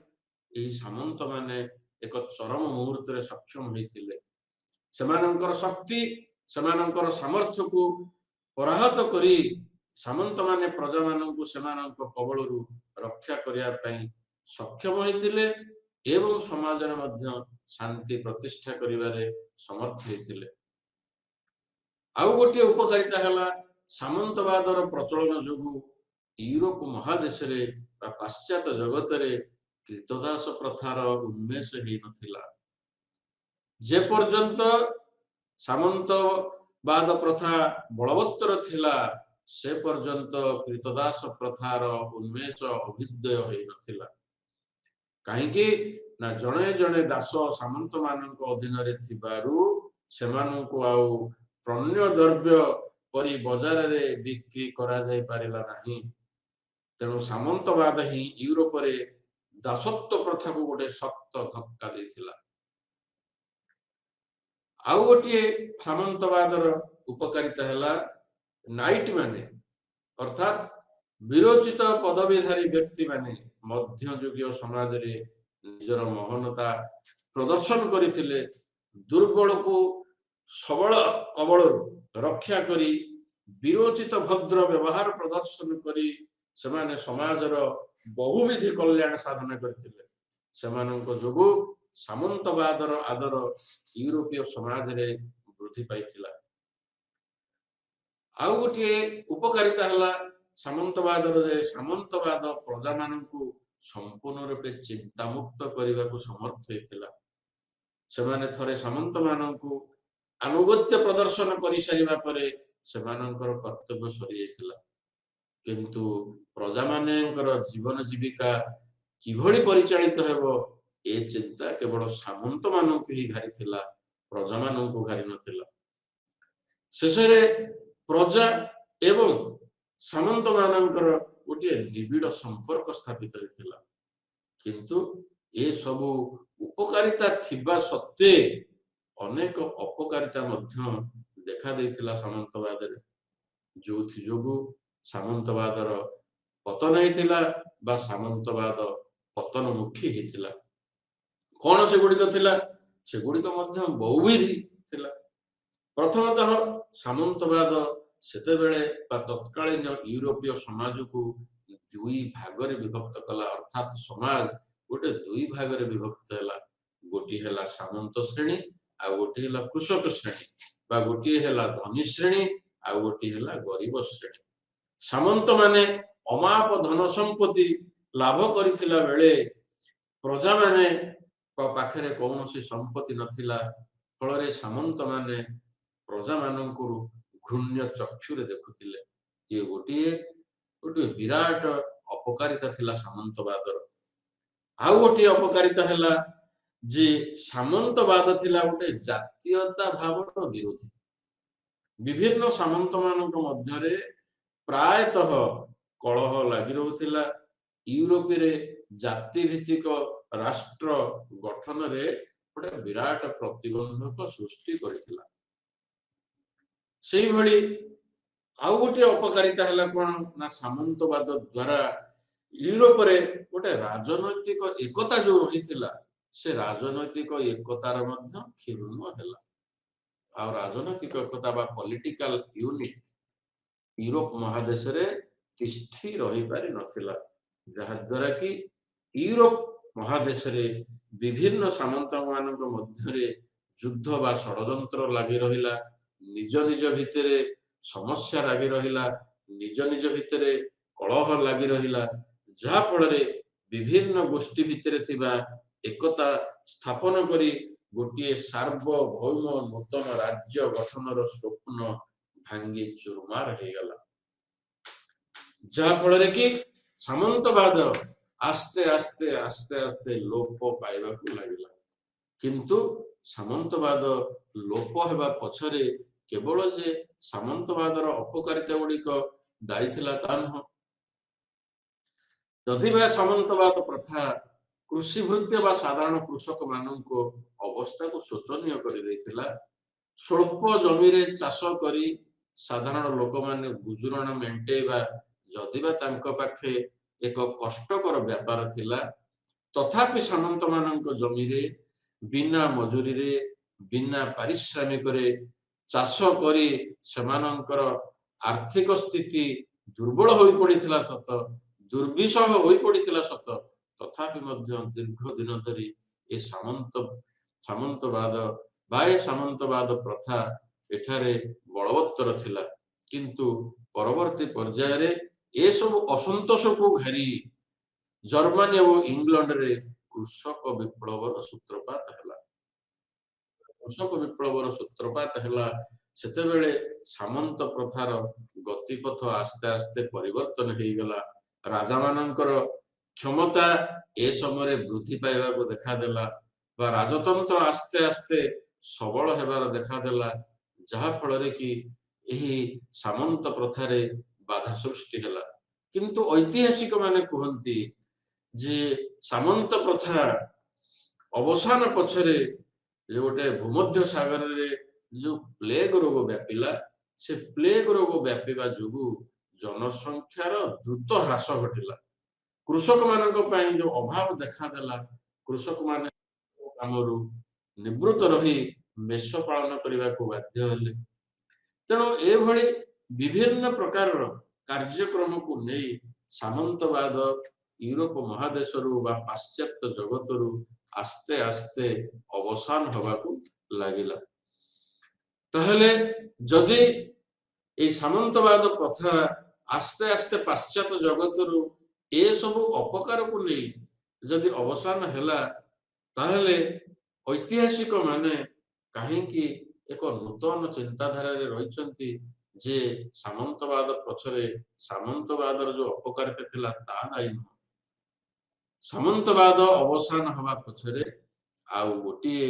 ଏହି ସାମନ୍ତ ମାନେ ଏକ ଚରମ ମୁହୂର୍ତ୍ତରେ ସକ୍ଷମ ହୋଇଥିଲେ। ସେମାନଙ୍କର ଶକ୍ତି, ସେମାନଙ୍କର ସାମର୍ଥ୍ୟକୁ ପରାହତ କରି ସାମନ୍ତ ମାନେ ପ୍ରଜା ମାନଙ୍କୁ ସେମାନଙ୍କ କବଳରୁ ରକ୍ଷା କରିବା ପାଇଁ ସକ୍ଷମ ହୋଇଥିଲେ ଏବଂ ସମାଜରେ ମଧ୍ୟ ଶାନ୍ତି ପ୍ରତିଷ୍ଠା କରିବାରେ ସମର୍ଥ ହୋଇଥିଲେ। ଆଉ ଗୋଟିଏ ଉପକାରିତା ହେଲା, ସାମନ୍ତବାଦର ପ୍ରଚଳନ ଯୋଗୁଁ ୟୁରୋପ ମହାଦେଶରେ ବା ପାଶ୍ଚାତ୍ୟ ଜଗତରେ କ୍ରୀତଦାସ ପ୍ରଥାର ଉନ୍ମେଷ ହେଇନଥିଲା। ଯେପର୍ଯ୍ୟନ୍ତ ସାମନ୍ତବାଦ ପ୍ରଥା ବଳବତ୍ତର ଥିଲା, ସେ ପର୍ଯ୍ୟନ୍ତ କ୍ରୀତଦାସ ପ୍ରଥାର ଉନ୍ମେଷ ଅଭ୍ୟୁଦୟ ହେଇନଥିଲା। କାହିଁକି ନା ଜଣେ ଜଣେ ଦାସ ସାମନ୍ତ ମାନଙ୍କ ଅଧୀନରେ ଥିବାରୁ ସେମାନଙ୍କୁ ଆଉ ପ୍ରଣ୍ୟ ଦ୍ରବ୍ୟ ପରି ବଜାରରେ ବିକ୍ରି କରାଯାଇ ପାରିଲା ନାହିଁ। ତେଣୁ ସାମନ୍ତବାଦ ହିଁ ୟୁରୋପରେ ଦାସତ୍ୱ ପ୍ରଥାକୁ ଗୋଟେ ଶକ୍ତ ଧକ୍କା ଦେଇଥିଲା। ଆଉ ଗୋଟିଏ ସାମନ୍ତବାଦର ଉପକାରିତା ହେଲା, ନାଇଟ ମାନେ ଅର୍ଥାତ ବିରୋଚିତ ପଦବୀଧାରୀ ବ୍ୟକ୍ତି ମାନେ ମଧ୍ୟଯୁଗୀୟ ସମାଜରେ ନିଜର ମହାନତା ପ୍ରଦର୍ଶନ କରିଥିଲେ। ଦୁର୍ବଳକୁ ସବଳ କବଳରୁ ରକ୍ଷା କରି ବିରୋଚିତ ଭଦ୍ର ବ୍ୟବହାର ପ୍ରଦର୍ଶନ କରି ସେମାନେ ସମାଜର ବହୁବିଧ କଲ୍ୟାଣ ସାଧନ କରିଥିଲେ। ସେମାନଙ୍କ ଯୋଗୁଁ ସାମନ୍ତବାଦର ଆଦର ୟୁରୋପୀୟ ସମାଜରେ ବୃଦ୍ଧି ପାଇଥିଲା। ଆଉ ଗୋଟିଏ ଉପକାରିତା ହେଲା ସାମନ୍ତବାଦର, ଯେ ସାମନ୍ତବାଦ ପ୍ରଜା ମାନଙ୍କୁ ସମ୍ପୂର୍ଣ୍ଣ ରୂପେ ଚିନ୍ତାମୁକ୍ତ କରିବାକୁ ସମର୍ଥ ହୋଇଥିଲା। ସେମାନେ ଥରେ ସାମନ୍ତ ମାନଙ୍କୁ ଆନୁଗତ୍ୟ ପ୍ରଦର୍ଶନ କରିସାରିବା ପରେ ସେମାନଙ୍କର କର୍ତ୍ତବ୍ୟ ସରିଯାଇଥିଲା। କିନ୍ତୁ ପ୍ରଜା ମାନଙ୍କର ଜୀବନ ଜୀବିକା କିଭଳି ପରିଚାଳିତ ହେବ, ଏ ଚିନ୍ତା କେବଳ ସାମନ୍ତ ମାନଙ୍କୁ ହିଁ ଘାରିଥିଲା, ପ୍ରଜା ମାନଙ୍କୁ ଘାରି ନଥିଲା। ଶେଷରେ ପ୍ରଜା ଏବଂ ସାମନ୍ତ ମାନଙ୍କର ଗୋଟିଏ ନିବିଡ଼ ସମ୍ପର୍କ ସ୍ଥାପିତ ହୋଇଥିଲା। କିନ୍ତୁ ଏ ସବୁ ଉପକାରିତା ଥିବା ସତ୍ତ୍ୱେ ଅନେକ ଅପକାରିତା ମଧ୍ୟ ଦେଖା ଦେଇଥିଲା ସାମନ୍ତବାଦରେ, ଯୋଉଥି ଯୋଗୁଁ ସାମନ୍ତବାଦର ପତନ ହେଇଥିଲା ବା ସାମନ୍ତବାଦ ପତନମୁଖୀ ହେଇଥିଲା। କଣ ସେଗୁଡିକ ଥିଲା? ସେଗୁଡିକ ମଧ୍ୟ ବହୁବିଧ ଥିଲା। ପ୍ରଥମତଃ ସାମନ୍ତବାଦ ସେତେବେଳେ ବା ତତ୍କାଳୀନ ୟୁରୋପୀୟ ସମାଜକୁ ଦୁଇ ଭାଗରେ ବିଭକ୍ତ କଲା, ଅର୍ଥାତ୍ ସମାଜ ଗୋଟେ ଦୁଇ ଭାଗରେ ବିଭକ୍ତ ହେଲା। ଗୋଟିଏ ହେଲା ସାମନ୍ତ ଶ୍ରେଣୀ ଆଉ ଗୋଟିଏ ହେଲା କୃଷକ ଶ୍ରେଣୀ, ବା ଗୋଟିଏ ହେଲା ଧନୀ ଶ୍ରେଣୀ ଆଉ ଗୋଟିଏ ହେଲା ଗରିବ ଶ୍ରେଣୀ। ସାମନ୍ତ ମାନେ ଅମାପ ଧନ ସମ୍ପତ୍ତି ଲାଭ କରିଥିଲା ବେଳେ ପ୍ରଜା ମାନେ ପାଖରେ କୌଣସି ସମ୍ପତ୍ତି ନଥିଲା। ଫଳରେ ସାମନ୍ତ ମାନେ ପ୍ରଜା ମାନଙ୍କୁ ଘୃଣ୍ୟ ଚକ୍ଷୁରେ ଦେଖୁଥିଲେ। ଇଏ ଗୋଟିଏ ବିରାଟ ଅପକାରିତା ଥିଲା ସାମନ୍ତବାଦର। ଆଉ ଗୋଟିଏ ଅପକାରିତା ହେଲା ଯେ ସାମନ୍ତବାଦ ଥିଲା ଗୋଟେ ଜାତୀୟତା ଭାବର ବିରୋଧୀ। ବିଭିନ୍ନ ସାମନ୍ତ ମାନଙ୍କ ମଧ୍ୟରେ ପ୍ରାୟତଃ କଳହ ଲାଗି ରହୁଥିଲା। ୟୁରୋପରେ ଜାତି ଭିତ୍ତିକ ରାଷ୍ଟ୍ର ଗଠନରେ ଗୋଟେ ବିରାଟ ପ୍ରତିବନ୍ଧକ ସୃଷ୍ଟି କରିଥିଲା। ସେଇଭଳି ଆଉ ଗୋଟିଏ ଅପକାରିତା ହେଲା କଣ ନା ସାମନ୍ତବାଦ ଦ୍ୱାରା ୟୁରୋପରେ ଗୋଟେ ରାଜନୈତିକ ଏକତା ଯୋଉ ରହିଥିଲା, ସେ ରାଜନୈତିକ ଏକତାର ମଧ୍ୟ କ୍ଷୁଣ୍ଣ ହେଲା। ଆଉ ରାଜନୈତିକ ଏକତା ବା ପଲିଟିକାଲ ୟୁନିଟ ୟୁରୋପ ମହାଦେଶରେ ତିଷ୍ଠି ରହିପାରି ନଥିଲା, ଯାହାଦ୍ୱାରା କି ୟୁରୋପ ମହାଦେଶରେ ବିଭିନ୍ନ ସାମନ୍ତ ମାନଙ୍କ ମଧ୍ୟରେ ଯୁଦ୍ଧ ବା ଷଡ଼ଯନ୍ତ୍ର ଲାଗି ରହିଲା। ନିଜ ନିଜ ଭିତରେ ସମସ୍ୟା ଲାଗି ରହିଲା, ନିଜ ନିଜ ଭିତରେ କଳହ ଲାଗି ରହିଲା, ଯାହା ଫଳରେ ବିଭିନ୍ନ ଗୋଷ୍ଠୀ ଭିତରେ ଥିବା ଏକତା ସ୍ଥାପନ କରି ଗୋଟିଏ ସାର୍ବଭୌମ ନୂତନ ରାଜ୍ୟ ଗଠନର ସ୍ୱପ୍ନ ଭାଙ୍ଗି ଚୁରମାର ହେଇଗଲା। ଯାହା ଫଳରେ କି ସାମନ୍ତବାଦ ଆସ୍ତେ ଆସ୍ତେ ଆସ୍ତେ ଆସ୍ତେ ଲୋପ ପାଇବାକୁ ଲାଗିଲା। କିନ୍ତୁ ସାମନ୍ତବାଦ ଲୋପ ହେବା ପଛରେ କେବଳ ଯେ ସାମନ୍ତବାଦର ଅପକାରିତା ଗୁଡ଼ିକ ଦାୟୀ ଥିଲା ତା ନୁହଁ। ଯଦି ବା ସାମନ୍ତବାଦ ପ୍ରଥା କୃଷି ଭୃତ୍ୟ ବା ସାଧାରଣ କୃଷକ ମାନଙ୍କ ଅବସ୍ଥାକୁ ଶୋଚନୀୟ କରିଦେଇଥିଲା। ସ୍ୱଳ୍ପ ଜମିରେ ଚାଷ କରି ସାଧାରଣ ଲୋକମାନେ ଗୁଜୁରାଣ ମେଣ୍ଟେଇବା ଯଦିବା ତାଙ୍କ ପାଖେ ଏକ କଷ୍ଟକର ବ୍ୟାପାର ଥିଲା, ତଥାପି ସାମନ୍ତ ମାନଙ୍କ ଜମିରେ ବିନା ମଜୁରୀରେ ବିନା ପାରିଶ୍ରମିକରେ ଚାଷ କରି ସେମାନଙ୍କର ଆର୍ଥିକ ସ୍ଥିତି ଦୁର୍ବଳ ହୋଇ ପଡ଼ିଥିଲା ସତ, ଦୁର୍ବିଷହ ହୋଇ ପଡ଼ିଥିଲା ସତ, ତଥାପି ମଧ୍ୟ ଦୀର୍ଘ ଦିନ ଧରି ଏ ସାମନ୍ତବାଦ ପ୍ରଥା ଏଠାରେ ବଳବତ୍ତର ଥିଲା। କିନ୍ତୁ ପରବର୍ତ୍ତୀ ପର୍ଯ୍ୟାୟରେ ଏସବୁ ଅସନ୍ତୋଷକୁ ଘେରି ଜର୍ମାନୀ ଏବଂ ଇଂଲଣ୍ଡରେ କୃଷକ ବିପ୍ଳବର ସୂତ୍ରପାତ ହେଲା। କୃଷକ ବିପ୍ଳବର ସୂତ୍ରପାତ ହେଲା ସେତେବେଳେ ସାମନ୍ତ ପ୍ରଥାର ଗତିପଥ ଆସ୍ତେ ଆସ୍ତେ ପରିବର୍ତ୍ତନ ହେଇଗଲା। ରାଜା ମାନଙ୍କର କ୍ଷମତା ଏ ସମୟରେ ବୃଦ୍ଧି ପାଇବାକୁ ଦେଖାଦେଲା, ବା ରାଜତନ୍ତ୍ର ଆସ୍ତେ ଆସ୍ତେ ସବଳ ହେବାର ଦେଖାଦେଲା, ଯାହା ଫଳରେ କି ଏହି ସାମନ୍ତ ପ୍ରଥାରେ ବାଧା ସୃଷ୍ଟି ହେଲା। କିନ୍ତୁ ଐତିହାସିକ ମାନେ କୁହନ୍ତି ଯେ ସାମନ୍ତ ପ୍ରଥା ଅବସାନ ପଛରେ ଗୋଟେ ଭୂମଧ୍ୟ ସାଗରରେ ଯୋଉ ପ୍ଲେଗ ରୋଗ ବ୍ୟାପିଲା, ସେ ପ୍ଲେଗ ରୋଗ ବ୍ୟାପିବା ଯୋଗୁଁ ଜନସଂଖ୍ୟାର ଦ୍ରୁତ ହ୍ରାସ ଘଟିଲା। କୃଷକ ମାନଙ୍କ ପାଇଁ ଯୋଉ ଅଭାବ ଦେଖାଦେଲା, କୃଷକ ମାନେ କାମରୁ ନିବୃତ୍ତ ରହି ମେଷ ପାଳନ କରିବାକୁ ବାଧ୍ୟ ହେଲେ। ତେଣୁ ଏଭଳି ବିଭିନ୍ନ ପ୍ରକାରର କାର୍ଯ୍ୟକ୍ରମକୁ ନେଇ ସାମନ୍ତବାଦ ୟୁରୋପ ମହାଦେଶରୁ ବା ପାଶ୍ଚାତ୍ୟ ଜଗତରୁ ଆସ୍ତେ ଆସ୍ତେ ଅବସାନ ହେବାକୁ ଲାଗିଲା। ତାହେଲେ ଯଦି এই ସାମନ୍ତବାଦ ପ୍ରଥା ଆସ୍ତେ ଆସ୍ତେ ପାଶ୍ଚାତ୍ୟ ଜଗତରୁ ଏସବୁ ଅପକାରକୁ ନେଇ ଯଦି ଅବସାନ ହେଲା, ତାହେଲେ ଐତିହାସିକ ମାନେ କାହିଁକି ଏକ ନୂତନ ଚିନ୍ତାଧାରାରେ ରହିଛନ୍ତି ଯେ ସାମନ୍ତବାଦ ପଛରେ ସାମନ୍ତବାଦର ଯୋଉ ଅପକାରିତା ଥିଲା ତାହା ଦାୟୀ ନୁହଁ। ସାମନ୍ତବାଦ ଅବସାନ ହେବା ପଛରେ ଆଉ ଗୋଟିଏ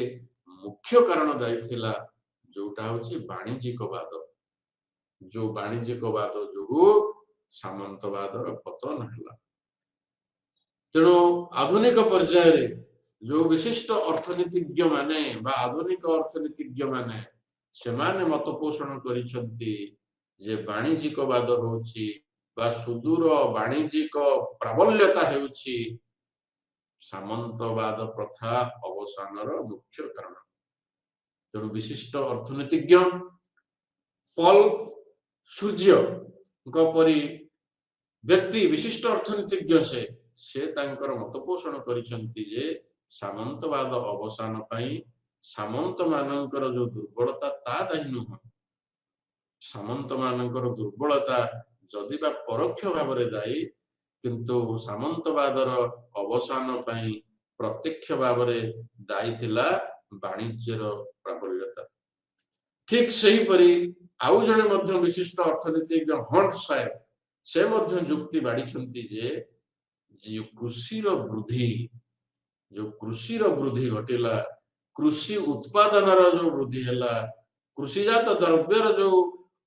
ମୁଖ୍ୟ କାରଣ ଦାୟୀ ଥିଲା, ଯୋଉଟା ହଉଛି ବାଣିଜ୍ୟିକବାଦ। ଯୋଉ ବାଣିଜ୍ୟିକବାଦ ଯୋଗୁ ସାମନ୍ତବାଦର ପତନ ହେଲା। ତେଣୁ ଆଧୁନିକ ପର୍ଯ୍ୟାୟରେ ଯୋଉ ବିଶିଷ୍ଟ ଅର୍ଥନୀତିଜ୍ଞ ମାନେ ବା ଆଧୁନିକ ଅର୍ଥନୀତିଜ୍ଞ ମାନେ ସେମାନେ ମତ ପୋଷଣ କରିଛନ୍ତି ଯେ ବାଣିଜ୍ୟିକବାଦ ହେଉଛି ବା ସୁଦୂର ବାଣିଜ୍ୟିକ ପ୍ରାବଲ୍ୟତା ହେଉଛି ସାମନ୍ତବାଦ ପ୍ରଥା ଅବସାନର ମୁଖ୍ୟ କାରଣ। तेणु विशिष्ट अर्थनीतिज्ञ पॉल सूर्य परी व्यक्ति विशिष्ट अर्थनीतिज्ञ से तांकर मत पोषण करिसंती जे सामंतवाद अवसान पाई सामंत मानकर जो दुर्बलता ता दायी नुह सामंत मानकर दुर्बलता जदि बा परोक्ष भाव में दायी किंतु सामंतवादर अवसान पाई प्रत्यक्ष भाव में दायी थिला वाणिज्यर प्राबल्यता ठीक सही परी आउ जने मध्य विशिष्ट अर्थनीतिज्ञ हंट साहेब से मध्य जुक्ति बाड़ी जे कृषि वृद्धि घटिला कृषि उत्पादन जो वृद्धि है कृषिजात द्रव्यर जो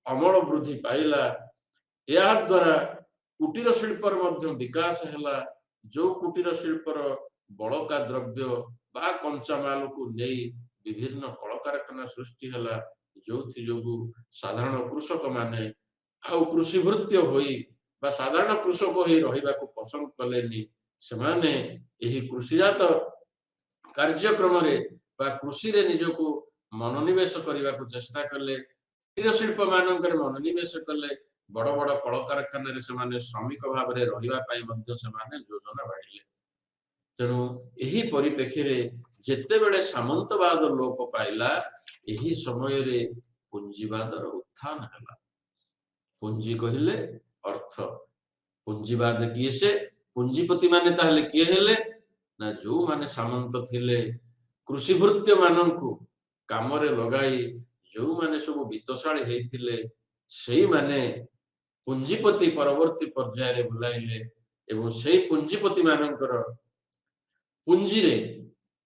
अमल वृद्धि पाइला या द्वारा कुटीर शिल्पर मध्य विकास है जो कुटीर शिल्पर बड़का द्रव्य बा कंचा माल को नहीं विभिन्न कल कारखाना सृष्टि है जो साधारण कृषक माने आउ कृषि भृत्य होई बा साधारण कृषक होई रहिबा को पसंद कलेनी सेमाने एही कृषिजात कार्यक्रम रे बा कृषि रे निजको मनोनिवेश करने को चेष्टा कले कुटीर शिल्प मानकर मनोनिवेश कले बड़ बड़ कल कारखाना श्रमिक भाव में रहा योजना बाढ़िले तेणु यही परिप्रेक्षी रे जेतेबेले सामंतवाद लोप पाइला यही समय रे पुंजीवादर उत्थान है पुंजी कहले अर्थ पुंजीवाद किए से पुंजीपति माने ताहले किए हेले ना जो माने सामंत थिले कृषि भृत्य माननकु काम रे लगाई जो माने सब वित्तशाली हेथिले सेही माने पुंजीपति परवर्ती पर्याय रे बुलाइले एवं सेही पुंजीपति मानकर पुंजी रे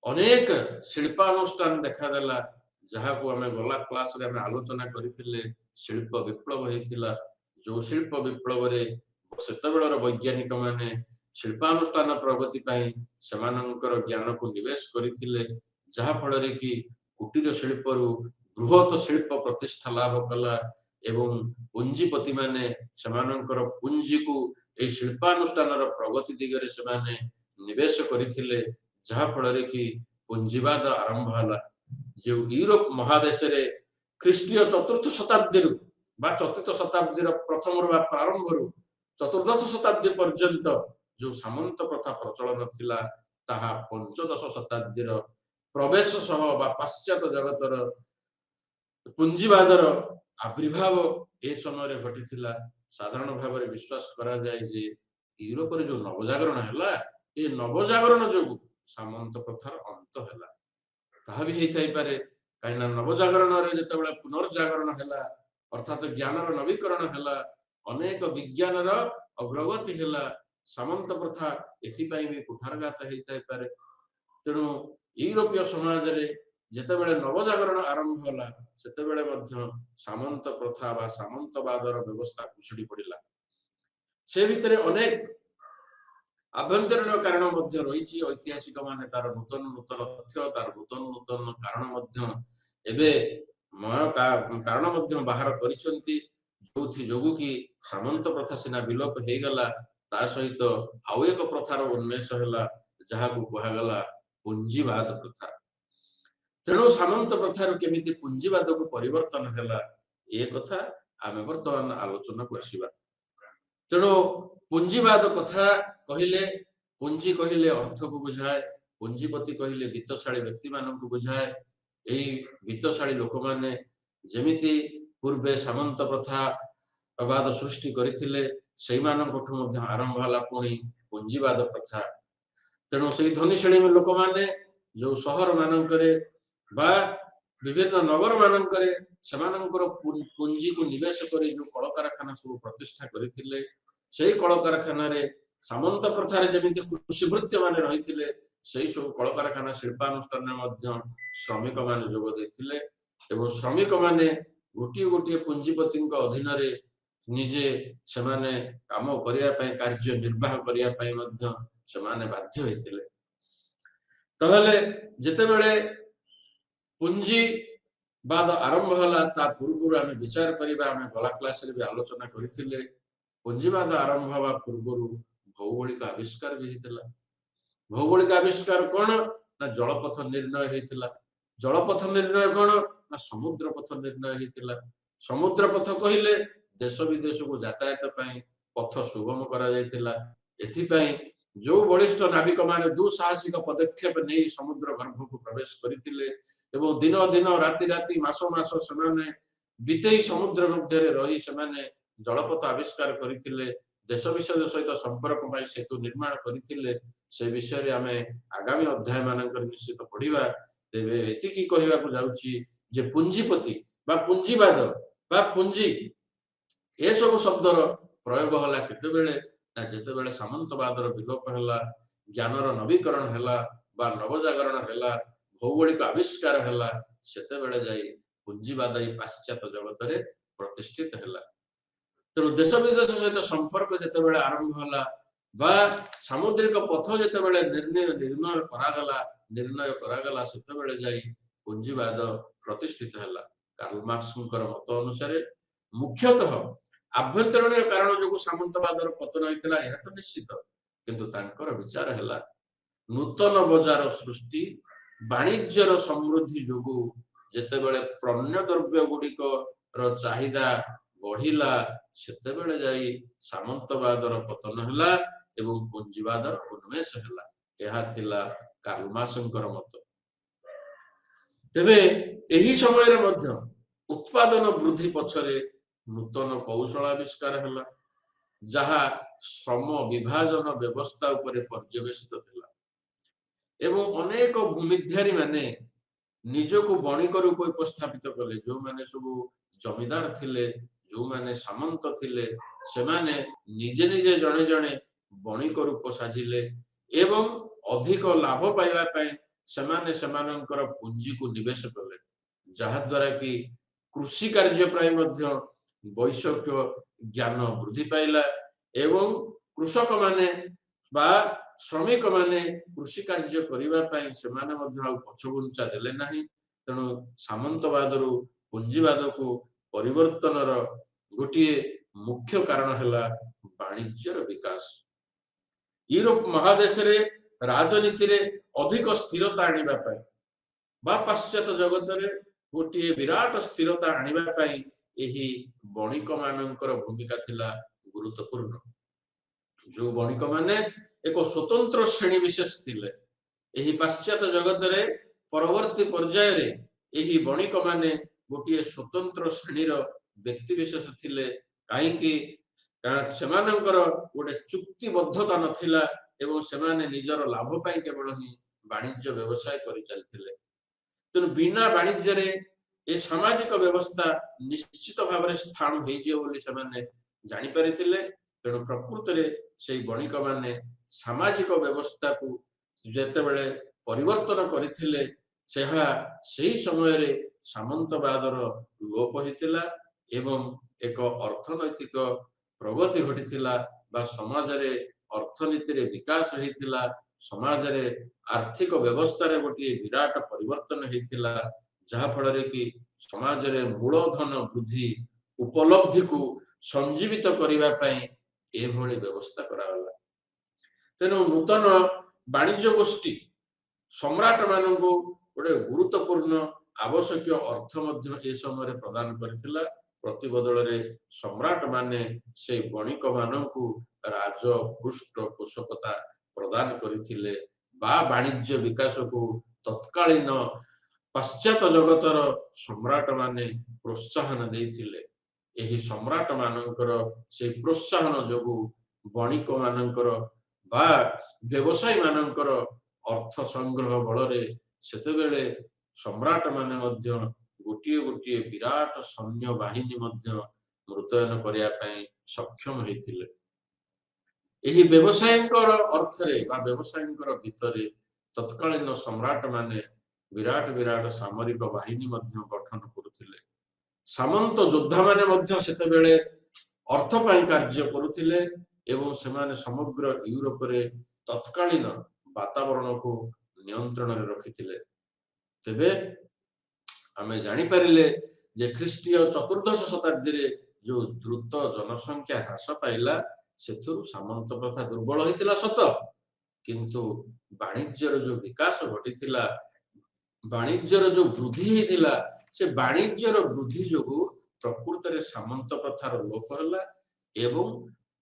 अनेक शिल्पानुष्ठान देखा देला जहाँ को हमें गला क्लास रे हमें आलोचना करथिले शिल्प विप्लव हेतिला जो शिल्प विप्लव रे सेतबेलर वैज्ञानिक माने शिल्पानुष्ठान प्रगति पाई समानंकर ज्ञान को निवेश करथिले जहाँ फल रे कि कुटीर शिल्प रु बृहत शिल्प प्रतिष्ठा लाभ कला एवं पुंजीपति माने समानंकर पुंजी को ए शिल्पानुष्ठान प्रगति दिगरे समाने निवेश करथिले जहाँ फल रे कि पुंजीवाद आरंभ हला जो यूरोप महादेश रे ख्रीष्टीय चतुर्थ शताब्दी बा चतुर्थ शताब्दी प्रथम प्रारंभ चतुर्दश शताब्दी पर्यंत जो सामंत प्रथा प्रचलन थिला ताहा पंचदश शताब्दी प्रवेश सह बा पाश्चात्य जगतर पुंजीवादर आविर्भाव ए समय घटी साधारण भाव में विश्वास करा जाए जे यूरोप रे जो नवजागरण है ये नवजागरण जो सामंत प्रथार अंत है ताहा भी हेई पारे कहीं नवजागरण जिते पुनर्जागरण है अर्थात ज्ञानर नवीकरण है अनेक विज्ञानर अग्रगति है सामंत प्रथा एथिपाई भी कुठारघात होता पारे तेणु यूरोपीय समाज रे जेतेबेले नवजागरण आरंभ होला सेतेबेले मध्य सामंत प्रथा बा सामंतवादर व्यवस्था कुसुड़ी पड़िला से भितरे अनेक आभ्यंतरीण कारण मध्य रही ऐतिहासिक माने तार नूतन नूतन तथ्य तार नूतन नूतन कारण मध्य एबे कारण मध्य बाहर करिसंती जोथि जोगु की सामंत प्रथा सिना विलोप हे गला ता सहित आउ एक प्रथार उन्मेष हैला जहा को कहा गला पुंजीवाद प्रथा तेणु सामंत प्रथार केमिति पुंजीवाद को परिवर्तन हैला ए कथा आमे वर्तमान आलोचना करसिबा तेणु पुंजीवाद कथा कहले पुंजी कहले अर्थ को बुझाए पुंजीपति कहले वित्तशाली व्यक्ति मान को बुझाए यही वित्तशाली लोक माने जेमिति पूर्वे सामंत प्रथा वाद सृष्टि करथिले सेही मानकठु मध्य आरंभ हला पुणी पुंजीवाद प्रथा तेणु से धनीश्रेणी लोक माने जो शहर मानकरे बा विभिन्न नगर मानकरे समानंकर पुंजी को निवेश करी जो कल कारखाना सब प्रतिष्ठा करथिले सेही कल कारखाना रे सामंत प्रथा रे जेमिति कृषि भृत्य माने रहिथिले सेही सब कल कारखाना शिल्पानुष्ठान मध्य श्रमिक माने जोग देथिले एवं श्रमिक माने गोटी गोटी पुंजीपति अधीन रे निजे सेमाने काम करिया पय कार्य निर्वाह करिया पय मध्य सेमाने बाध्य होइथिले तहले जेतेबेले पुंजी बाद आरंभ हला ता पूर्व आमे विचार करिबा आमे गला क्लास रे भी आलोचना करिथिले पुंजीवाद आरंभ हवा पूर्व भौगोलिक आविष्कार भी हेतिला भौगोलिक आविष्कार कोन ना जलपथ निर्णय हेतिला जलपथ निर्णय कौन ना समुद्र पथ निर्णय होता। समुद्र पथ कहले देश विदेश को यातायात पथ सुगम करा जायतिला। एथिपाई जो बलिष्ठ नाविक माने दुसाहसिक पदक्षेप नहीं समुद्र गर्भ को प्रवेश करथिले एवं दिन दिन राति राति मास मास सेमाने बितेई समुद्र मध्य रही सेमाने जलपथ आविष्कार करथिले। देश विषय सहित संपर्क पाई सेतु निर्माण करथिले। से विषय रे आमे आगामी अध्याय मानकर निश्चित पढ़िबा। तेबे एतिकी कहिबा को जाउची जे पुंजीपति बा पुंजीवाद बा पुंजी ए सब शब्दर प्रयोग होला केतेबेले ना जेतेबेले सामंतवादर विलोप होला, ज्ञानर नवीकरण होला बा नवजागरण होला, भौगोलिक आविष्कार होला, सेतेबेले जाई पुंजीवाद ई पाश्चात्य जगत रे प्रतिष्ठित होला। तेणु देश विदेश सहित संपर्क जेतेबेले आरंभ होला बा सामुद्रिक पथ जेतेबेले निर्णय करागला सेतेबेले जाई पुंजीवाद प्रतिष्ठित होला। कार्ल मार्क्सଙ୍କର मत अनुसार मुख्यतः आभ्यंतरीण कारण जो सामंतवादर पतन होता यह तो निश्चित, किंतु तांकर विचार है नूतन बजार सृष्टि वाणिज्यर समृद्धि जो जितेबले पण्य द्रव्य गुड़िक चाहिदा बढ़िला सेतेबेले जाई सामंतवादर पतन है एवं पुंजीवादर उन्मेष है। यह थिला कार्ल मार्क्सଙ୍କର मत। तेबे एही समय रे मध्य उत्पादन वृद्धि पछरे नूतन कौशल आविष्कार है जहा श्रम विभाजन व्यवस्था उपरे पर्यवेसित थिला एवं अनेक भूमिधारी माने निजको बणिक रूप उपस्थापित कले। जो माने सब जमीदार थिले, जो माने सामंत थिले, से माने निजे निजे जणे जणे बणिक रूप साजिले एवं अधिक लाभ पाइबा पई सेमाने सेमानंकर पुंजी को निवेश कले, जहा द्वारा कि कृषि कार्य प्राय मध्य वैषयिक ज्ञान वृद्धि पाइला एवं कृषक माने बा श्रमिक माने कृषि कार्य करिबा पई सेमाने मध्य पछगुंचा देले नाही। तेणु सामंतवादरू पुंजीवाद को परिवर्तनर गोटे मुख्य कारण है वाणिज्यर विकास। यूरोप महादेश रे राजनीति रे अधिक स्थिरता आनिबा पई बा पाश्चात्य जगत रे गोटे विराट स्थिरता आनिबा पई एही बणिक मानकर भूमिका थिला गुरुत्वपूर्ण। जो बणिक माने एक स्वतंत्र श्रेणी विशेष थिले एही पाश्चात्य जगत रे परवर्ती पर्याय रे एही बणिक माने गोटे स्वतंत्र श्रेणीर व्यक्ति विशेष थिले। काहे कि सेमानंकर गोटे चुक्तिबद्धता नथिला एवं सेमाने निजर लाभ पाई केवल ही वाणिज्य व्यवसाय करि चलथिले। तेणु बिना वाणिज्य रे ए सामाजिक व्यवस्था निश्चित भाव रे स्थान होई जे बोली सेमाने जानि परिथिले। तेणु प्रकृत रे सेई बणिक माने सामाजिक व्यवस्था को जेतेबेले परिवर्तन करिथिले सेहा सेही समय रे सामंतवादर लोप होइतिला एवं एक अर्थनैतिक प्रगति घटिथिला बा समाज रे अर्थनीति रे विकास होइतिला। समाज रे आर्थिक व्यवस्था रे गोटे विराट परिवर्तन होइतिला, जहा फल रे कि समाज रे मूलधन वृद्धि उपलब्धि को संजीवित करिबा पई एभली व्यवस्था करागला। तेणु नूतन वाणिज्य गोष्ठी सम्राट माननको गोटे गुरुत्वपूर्ण आवश्यक अर्थ मध्य ए समय प्रदान करथिला। प्रतिबदल रे सम्राट माने से बणिक माननको राज पृष्ठ पोषकता प्रदान करथिले बा वाणिज्य विकास को तत्कालीन पाश्चात्य जगतर सम्राट माने प्रोत्साहन देथिले। एही सम्राट मानकर से प्रोत्साहन जोगु बणिक मानकर बा व्यवसायी मानकर अर्थ संग्रह बल रे सेतेबेले सम्राट माने मध्य गोटिए गोटिए विराट सैन्य बाहिनी मध्य मुतयन करिया पई सक्षम होइथिले। एही व्यवसायींकर अर्थ रे बा व्यवसायींकर भितरे तत्कालीन सम्राट माने विराट विराट सामरिक बाहिनी मध्य गठन करुथिले। सामंत योद्धा माने मध्य सेतेबेले अर्थ पई कार्य करुथिले एवं सेमाने समग्र यूरोप रे तत्कालीन वातावरण को नियंत्रण रे रखिथिले। तेबे आमे जानि परिले जे ख्रीष्टीय चतुर्दश शताब्दी रे जो द्रुत जनसंख्या ह्रास पाइला सेथुरु सामंत प्रथा दुर्बल होइतिला सत, किंतु वाणिज्यर जो विकास घटिथिला ବାଣିଜ୍ୟର ଯୋଉ ବୃଦ୍ଧି ହେଇଥିଲା ସେ ବାଣିଜ୍ୟର ବୃଦ୍ଧି ଯୋଗୁ ପ୍ରକୃତରେ ସାମନ୍ତ ପ୍ରଥାର ଲୋପ ହେଲା ଏବଂ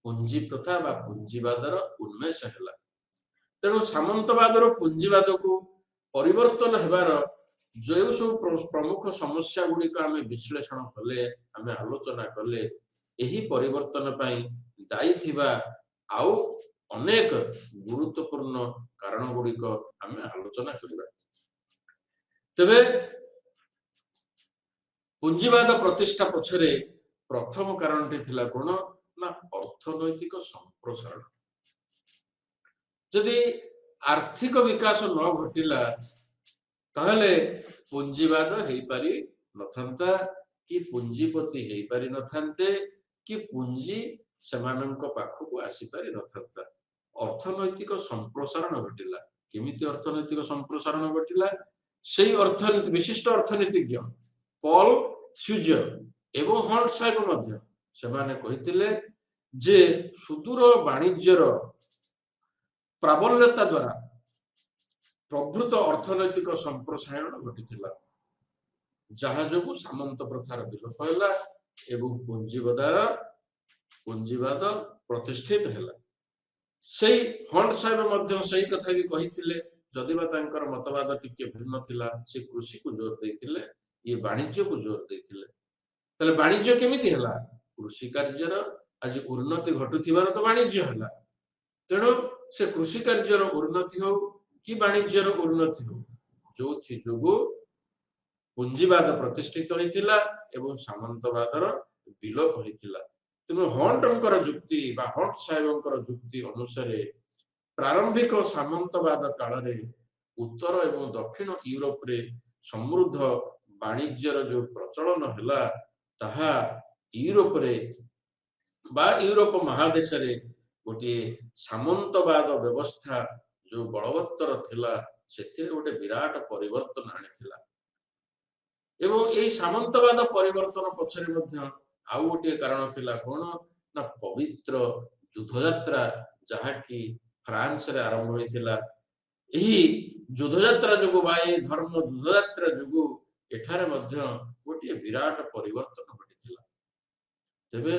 ପୁଞ୍ଜି ପ୍ରଥା ବା ପୁଞ୍ଜିବାଦର ଉନ୍ମେଷ ହେଲା। ତେଣୁ ସାମନ୍ତବାଦରୁ ପୁଞ୍ଜିବାଦକୁ ପରିବର୍ତ୍ତନ ହେବାର ଯେଉଁ ସବୁ ପ୍ରମୁଖ ସମସ୍ୟା ଗୁଡିକ ଆମେ ବିଶ୍ଳେଷଣ କଲେ, ଆମେ ଆଲୋଚନା କଲେ, ଏହି ପରିବର୍ତ୍ତନ ପାଇଁ ଦାୟୀ ଥିବା ଆଉ ଅନେକ ଗୁରୁତ୍ୱପୂର୍ଣ୍ଣ କାରଣ ଗୁଡିକ ଆମେ ଆଲୋଚନା କରିବା। ତେବେ ପୁଞ୍ଜିବାଦ ପ୍ରତିଷ୍ଠା ପଛରେ ପ୍ରଥମ କାରଣଟି ଥିଲା କଣ ନା ଅର୍ଥନୈତିକ ସମ୍ପ୍ରସାରଣ। ଯଦି ଆର୍ଥିକ ବିକାଶ ନ ଘଟିଲା ତାହେଲେ ପୁଞ୍ଜିବାଦ ହେଇପାରି ନଥାନ୍ତା କି ପୁଞ୍ଜିପତି ହେଇପାରି ନଥାନ୍ତେ କି ପୁଞ୍ଜି ସେମାନଙ୍କ ପାଖକୁ ଆସିପାରି ନଥାନ୍ତା। ଅର୍ଥନୈତିକ ସମ୍ପ୍ରସାରଣ ଘଟିଲା। କେମିତି ଅର୍ଥନୈତିକ ସମ୍ପ୍ରସାରଣ ଘଟିଲା? ସେଇ ଅର୍ଥନୀତି ବିଶିଷ୍ଟ ଅର୍ଥନୀତିଜ୍ଞ ପଲ୍ ସ୍ୟୁଜର ଏବଂ ହଣ୍ଟସାଇବ ମଧ୍ୟ ସେମାନେ କହିଥିଲେ ଯେ ସୁଦୂର ବାଣିଜ୍ୟର ପ୍ରାବଲ୍ୟତା ଦ୍ୱାରା ପ୍ରଭୃତ ଅର୍ଥନୈତିକ ସମ୍ପ୍ରସାରଣ ଘଟିଥିଲା, ଯାହା ଯୋଗୁଁ ସାମନ୍ତ ପ୍ରଥାର ବିଲୋପ ହେଲା ଏବଂ ପୁଞ୍ଜିବାଦ ପ୍ରତିଷ୍ଠିତ ହେଲା। ସେଇ ହଣ୍ଟସାଇବ ମଧ୍ୟ ସେଇ କଥା ବି କହିଥିଲେ, ଯଦିବା ତାଙ୍କର ମତବାଦ ଟିକେ ଭିନ୍ନ ଥିଲା। ସେ କୃଷିକୁ ଜୋର ଦେଇଥିଲେ, ଇଏ ବାଣିଜ୍ୟକୁ ଜୋର ଦେଇଥିଲେ। ତାହେଲେ ବାଣିଜ୍ୟ କେମିତି ହେଲା? କୃଷି କାର୍ଯ୍ୟର ଆଜି ଉନ୍ନତି ଘଟୁଥିବାର ତ ବାଣିଜ୍ୟ ହେଲା। ତେଣୁ ସେ କୃଷି କାର୍ଯ୍ୟର ଉନ୍ନତି ହଉ କି ବାଣିଜ୍ୟର ଉନ୍ନତି ହଉ, ଯୋଉଥି ଯୋଗୁ ପୁଞ୍ଜିବାଦ ପ୍ରତିଷ୍ଠିତ ହୋଇଥିଲା ଏବଂ ସାମନ୍ତବାଦର ବିଲୋପ ହୋଇଥିଲା। ତେଣୁ ହଣ୍ଟଙ୍କର ଯୁକ୍ତି ବା ହଣ୍ଟ ସାହେବଙ୍କର ଯୁକ୍ତି ଅନୁସାରେ ପ୍ରାରମ୍ଭିକ ସାମନ୍ତବାଦ କାଳରେ ଉତ୍ତର ଏବଂ ଦକ୍ଷିଣ ୟୁରୋପରେ ସମୃଦ୍ଧ ବାଣିଜ୍ୟର ଯୋଉ ପ୍ରଚଳନ ହେଲା ତାହା ୟୁରୋପରେ ବା ୟୁରୋପ ମହାଦେଶରେ ଗୋଟିଏ ସାମନ୍ତବାଦ ବ୍ୟବସ୍ଥା ଯୋଉ ବଳବତ୍ତର ଥିଲା ସେଥିରେ ଗୋଟେ ବିରାଟ ପରିବର୍ତ୍ତନ ଆଣିଥିଲା। ଏବଂ ଏହି ସାମନ୍ତବାଦ ପରିବର୍ତ୍ତନ ପଛରେ ମଧ୍ୟ ଆଉ ଗୋଟିଏ କାରଣ ଥିଲା କଣ ନା ପବିତ୍ର ଯୁଦ୍ଧଯାତ୍ରା, ଯାହାକି ଫ୍ରାନ୍ସରେ ଆରମ୍ଭ ହୋଇଥିଲା। ଏହି ଯୁଦ୍ଧଯାତ୍ରା ଯୋଗୁ ବା ଏହି ଧର୍ମ ଯୁଦ୍ଧଯାତ୍ରା ଯୋଗୁ ଏଠାରେ ମଧ୍ୟ ଗୋଟିଏ ବିରାଟ ପରିବର୍ତ୍ତନ ଘଟିଥିଲା। ତେବେ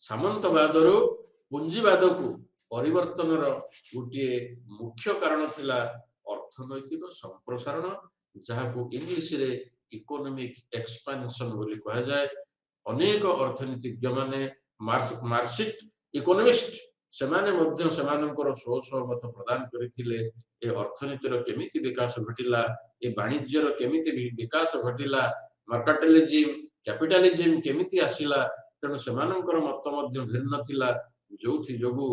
ସାମନ୍ତବାଦରୁ ପୁଞ୍ଜିବାଦକୁ ପରିବର୍ତ୍ତନର ଗୋଟିଏ ମୁଖ୍ୟ କାରଣ ଥିଲା ଅର୍ଥନୈତିକ ସମ୍ପ୍ରସାରଣ, ଯାହାକୁ ଇଂଲିଶରେ ଇକୋନୋମିକ ଏକ୍ସପାନ୍ସନ ବୋଲି କୁହାଯାଏ। ଅନେକ ଅର୍ଥନୀତିଜ୍ଞ ମାନେ ମାର୍କ୍ସିଷ୍ଟ ଇକୋନୋମିଷ୍ଟ ସେମାନେ ମଧ୍ୟ ସେମାନଙ୍କର ସ୍ୱ ମତ ପ୍ରଦାନ କରିଥିଲେ। ଏ ଅର୍ଥନୀତିର କେମିତି ବିକାଶ ଘଟିଲା, ଏ ବାଣିଜ୍ୟର କେମିତି ବିକାଶ ଘଟିଲା, ମାର୍କାଟାଲିଜିମ କ୍ୟାପିଟାଲିଜିମ କେମିତି ଆସିଲା। ତେଣୁ ସେମାନଙ୍କର ମତ ମଧ୍ୟ ଭିନ୍ନ ଥିଲା, ଯୋଉଥି ଯୋଗୁ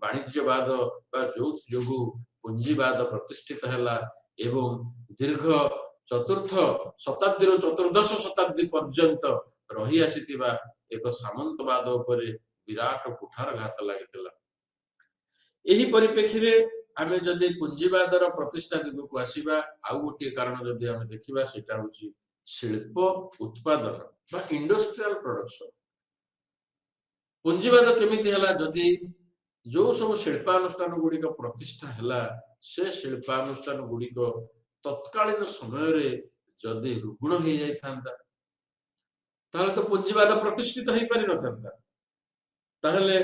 ବାଣିଜ୍ୟବାଦ ବା ଯୋଉଥି ଯୋଗୁ ପୁଞ୍ଜିବାଦ ପ୍ରତିଷ୍ଠିତ ହେଲା ଏବଂ ଦୀର୍ଘ ଚତୁର୍ଥ ଶତାବ୍ଦୀରୁ ଚତୁର୍ଦ୍ଦଶ ଶତାବ୍ଦୀ ପର୍ଯ୍ୟନ୍ତ ରହି ଆସିଥିବା ଏକ ସାମନ୍ତବାଦ ଉପରେ ବିରାଟ କୁଠାରଘାତ ଲାଗିଥିଲା। ଏହି ପରିପ୍ରେକ୍ଷୀରେ ଆମେ ଯଦି ପୁଞ୍ଜିବାଦର ପ୍ରତିଷ୍ଠା ଦିଗକୁ ଆସିବା, ଆଉ ଗୋଟିଏ କାରଣ ଯଦି ଆମେ ଦେଖିବା ସେଟା ହଉଛି ଶିଳ୍ପ ଉତ୍ପାଦନ ବା ଇଣ୍ଡଷ୍ଟ୍ରିଆଲ ପ୍ରଡକ୍ସନ। ପୁଞ୍ଜିବାଦ କେମିତି ହେଲା? ଯଦି ଯୋଉ ସବୁ ଶିଳ୍ପାନୁଷ୍ଠାନ ଗୁଡିକ ପ୍ରତିଷ୍ଠା ହେଲା ସେ ଶିଳ୍ପାନୁଷ୍ଠାନ ଗୁଡିକ ତତ୍କାଳୀନ ସମୟରେ ଯଦି ରୁଗ୍ଣ ହେଇଯାଇଥାନ୍ତା ତାହେଲେ ତ ପୁଞ୍ଜିବାଦ ପ୍ରତିଷ୍ଠିତ ହେଇପାରି ନଥାନ୍ତା। ତାହେଲେ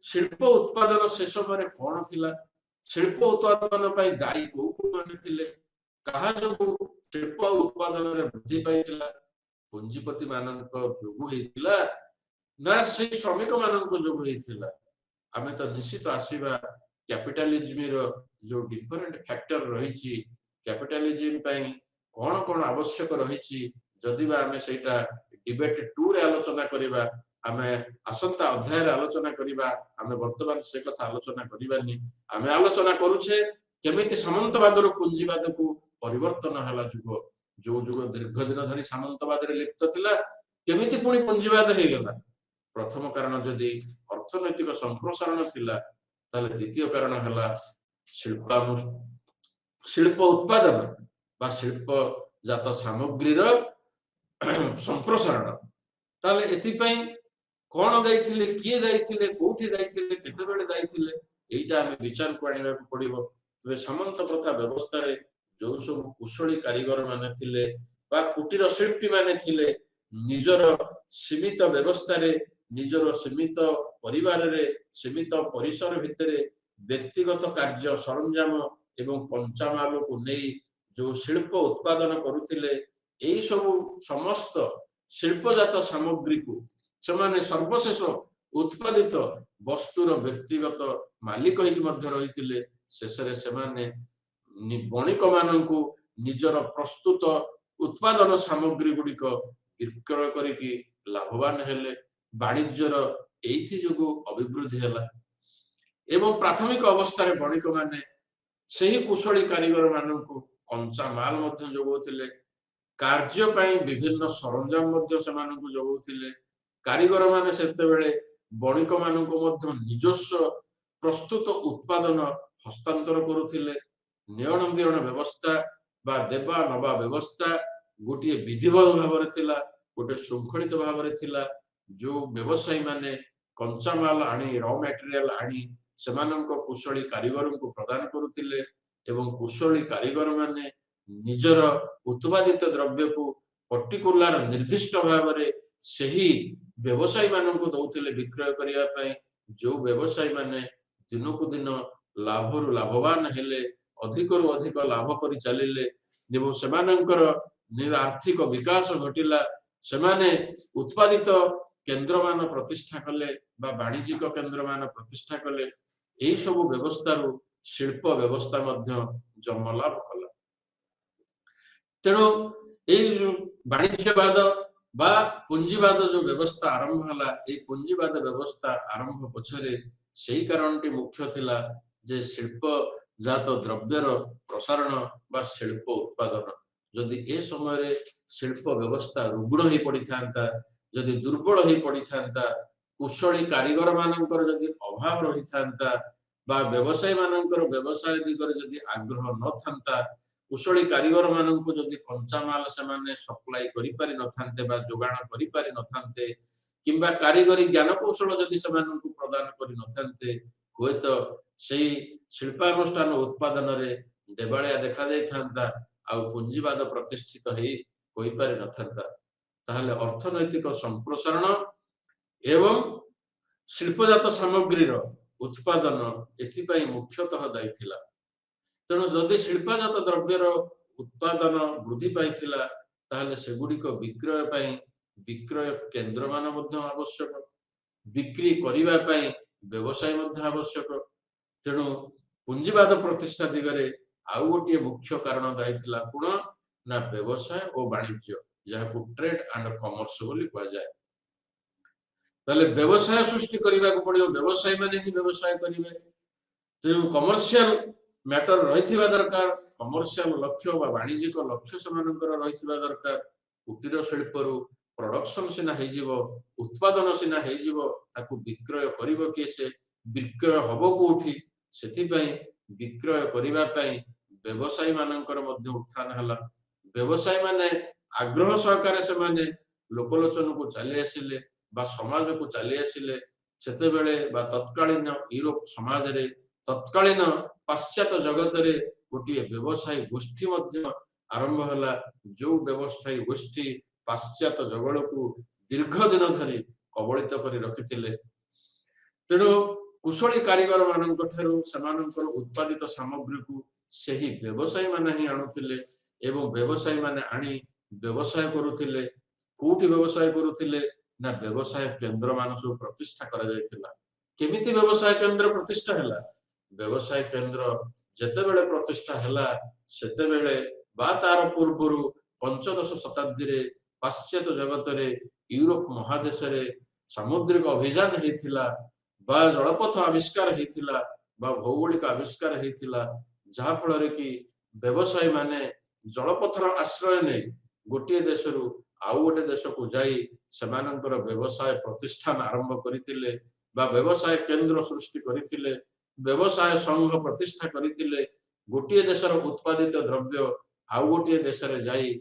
ଶିଳ୍ପ ଉତ୍ପାଦନ ସେ ସମୟରେ କଣ ଥିଲା? ଶିଳ୍ପ ଉତ୍ପାଦନ ପାଇଁ ଦାୟୀ କୋଉ କୋଉମାନେ ଥିଲେ? କାହା ଯୋଗୁ ଶିଳ୍ପ ଉତ୍ପାଦନରେ ବୃଦ୍ଧି ପାଇଥିଲା? ପୁଞ୍ଜିପତି ମାନଙ୍କ ଯୋଗୁ ହେଇଥିଲା ନା ସେ ଶ୍ରମିକ ମାନଙ୍କ ଯୋଗୁ ହେଇଥିଲା? ଆମେ ତ ନିଶ୍ଚିତ ଆସିବା କ୍ୟାପିଟାଲିଜିମର ଯୋଉ ଡିଫରେଣ୍ଟ ଫ୍ୟାକ୍ଟର ରହିଛି, କ୍ୟାପିଟାଲିଜିମ ପାଇଁ କଣ କଣ ଆବଶ୍ୟକ ରହିଛି, ଯଦିବା ଆମେ ସେଇଟା ଡିବେଟ 2 ରେ ଆଲୋଚନା କରିବା, ଆମେ ଆସନ୍ତା ଅଧ୍ୟାୟରେ ଆଲୋଚନା କରିବା। ଆମେ ବର୍ତ୍ତମାନ ସେ କଥା ଆଲୋଚନା କରିବାନି। ଆମେ ଆଲୋଚନା କରୁଛେ କେମିତି ସାମନ୍ତବାଦରୁ ପୁଞ୍ଜିବାଦକୁ ପରିବର୍ତ୍ତନ ହେଲା ଯୁଗ, ଯୋଉ ଯୁଗ ଦୀର୍ଘ ଦିନ ଧରି ସାମନ୍ତବାଦରେ ଲିପ୍ତ ଥିଲା, କେମିତି ପୁଣି ପୁଞ୍ଜିବାଦ ହେଇଗଲା। ପ୍ରଥମ କାରଣ ଯଦି ଅର୍ଥନୈତିକ ସମ୍ପ୍ରସାରଣ ଥିଲା, ତାହେଲେ ଦ୍ୱିତୀୟ କାରଣ ହେଲା ଶିଳ୍ପ ଉତ୍ପାଦନ ବା ଶିଳ୍ପଜାତ ସାମଗ୍ରୀର ସମ୍ପ୍ରସାରଣ। ତାହେଲେ ଏଥିପାଇଁ କଣ ଯାଇଥିଲେ, କିଏ ଯାଇଥିଲେ, କୋଉଠି ଯାଇଥିଲେ, କେତେବେଳେ ଯାଇଥିଲେ, ଏଇଟା ଆମେ ବିଚାରକୁ ଆଣିବାକୁ ପଡିବ। ତେବେ ସାମନ୍ତ ପ୍ରଥା ବ୍ୟବସ୍ଥାରେ जो सब कुशली कारीगर माने थिले बा कुटीर शिल्पी माने थिले निजर सीमित व्यवस्था रे निजर सीमित परिवार रे सीमित परिसर भितरे व्यक्तिगत कार्य सरंजाम एवं कंचामाल को नहीं जो शिल्प उत्पादन करुथिले एई सब समस्त शिल्पजात सामग्री को सेमाने सर्वशेष उत्पादित वस्तुर व्यक्तिगत मालिक होइक मध्य रहिथिले शेषरे सेमाने बणिक माननकु निजर प्रस्तुत उत्पादन सामग्री गुड़िक विक्रय करिकी लाभवान हेले वाणिज्यर एथि जोगु अभिवृद्धि हेला एवं प्राथमिक अवस्था बणिक माने सही कुशली कारीगर माननकु कंचा माल मध्य जोगौथिले कार्य पई विभिन्न सरंजाम मध्य सेमानकु जोगौथिले कारीगर माने सेते बेले बणिक माननकु मध्य निजस्व प्रस्तुत उत्पादन हस्तांतर करुथिले नियम दियण व्यवस्था बा देवा नवा व्यवस्था गोटे विधिवत भाव गोटे श्रृंखलित भाव जो व्यवसायी माने कंचा माल आनी रॉ मटेरियल आनी सेमानंक कुशली कारीगर को प्रदान करुथिले एवं कुशली कारीगर माने निजर उत्पादित द्रव्य को पर्टिकुलर निर्दिष्ट भाव रे सही व्यवसायी मानन को दउथिले विक्रय करिया पई जो व्यवसायी माने दिनकु दिन लाभरु लाभवान हेले अधिकरु अधिक लाभ करि चलिले जेबो सेमानंकर आर्थिक विकास घटिला सेमाने उत्पादित केंद्र मान प्रतिष्ठा कले बा वाणिज्यिक केंद्र मान प्रतिष्ठा कले एई सब व्यवस्था रु शिल्प व्यवस्था मध्य जन्म लाभ कला तेणु एई वाणिज्यवाद बा पुंजीवाद जो व्यवस्था आरंभ हला ए पुंजीवाद व्यवस्था आरंभ पछरे सेही कारणटी मुख्य थिला जे शिल्प जात द्रव्यर प्रसारण बा शिल्प उत्पादन जदि ए समय रे शिल्प व्यवस्था रुग्ण ही पड़ी थांता जदि दुर्बल ही पड़ी थांता कुशली कारीगर मानकर जदि अभाव रही थांता बा व्यवसायी मानकर व्यवसाय दिगरे जदि आग्रह न थांता कुशली कारीगर माननको जदि कंचा माल से माने सप्लाई करि पारि न थांते बा जोगाण करि पारि न थांते किंबा कारीगरी ज्ञान कौशल जदि से माननको प्रदान करि न थांते होय तो सेही शिल्पानुष्ठान उत्पादन रे देवालिया देखा जाय थांता आ पुंजीवाद प्रतिष्ठित हेई होई पारि न थांता ताहले अर्थनैतिक संप्रसारण एवं शिल्पजात सामग्रीर उत्पादन एथिपाई मुख्यतः दायी थिला तेणु जदि शिल्पजात द्रव्यर उत्पादन वृद्धि पाइथिला ताहले सेगुड़िक विक्रय पाई विक्रय केंद्र मान मध्य आवश्यक बिक्री करिबा पाई व्यवसाय मध्य आवश्यक तेणु पुंजीवाद प्रतिष्ठा दिगरे आउ गोटे मुख्य कारण दायी थिला कोन ना व्यवसाय और वाणिज्य जहां ट्रेड एंड कॉमर्स बोली कहा जाए ताले व्यवसाय सृष्टि करबा को पड़ियो व्यवसाय माने ही व्यवसाय करिवे तेणु कमर्शियल मैटर रहिथिबा दरकार कमर्शियल लक्ष्य बा वाणिज्यिक लक्ष्य समानकर रहिथिबा दरकार कुटीर शिल्परु प्रोडक्शन सिना हे जीवो उत्पादन सिना हे जीवो ताकू विक्रय करिवो के से विक्रय हबो कोठी सेति पई विक्रय करिबा पई व्यवसायी मानकर मध्य उत्थान हला व्यवसायी माने आग्रह सहकारे से माने लोकलोचन को चली आसिले बा समाज को चली आसिले सेते बेले बा तत्कालीन यूरोप समाज रे तत्कालीन पाश्चात्य जगत रे गोटे व्यवसायी गोष्ठी मध्य आरंभ हला जो व्यवसायी गोष्ठी पाश्चात्य जगत को दीर्घ दिन धरी कबलित करी रखिथिले तेणु कुशली कारीगर मानक ठारू समानकर उत्पादित सामग्री को सही व्यवसायी माने ही आणुथिले एवं व्यवसायी माने आनी व्यवसाय करुथिले कोठी व्यवसाय करुथिले ना व्यवसाय केंद्र मान सब प्रतिष्ठा करा जायतिला केमिति व्यवसाय केंद्र प्रतिष्ठा हला व्यवसाय केंद्र जेते बेले प्रतिष्ठा हला सेते बेले बा तार पूर्वरु पंचदश शताब्दी रे पाश्चात्य जगत रे यूरोप महादेश रे समुद्रिक अभियान हेतिला बा जलपथ आविष्कार हेतिला बा भौगोलिक आविष्कार हेतिला जहा फल रे कि व्यवसायी माने जलपथर आश्रय नै गोटे देशरु आउ गोटे देश को जाई सेमानंकर व्यवसाय प्रतिष्ठान आरंभ करितिले बा व्यवसाय केंद्र सृष्टि करितिले व्यवसाय संघ प्रतिष्ठा करितिले गोटे देशर उत्पादित द्रव्य आउ गोटे देश रे जाई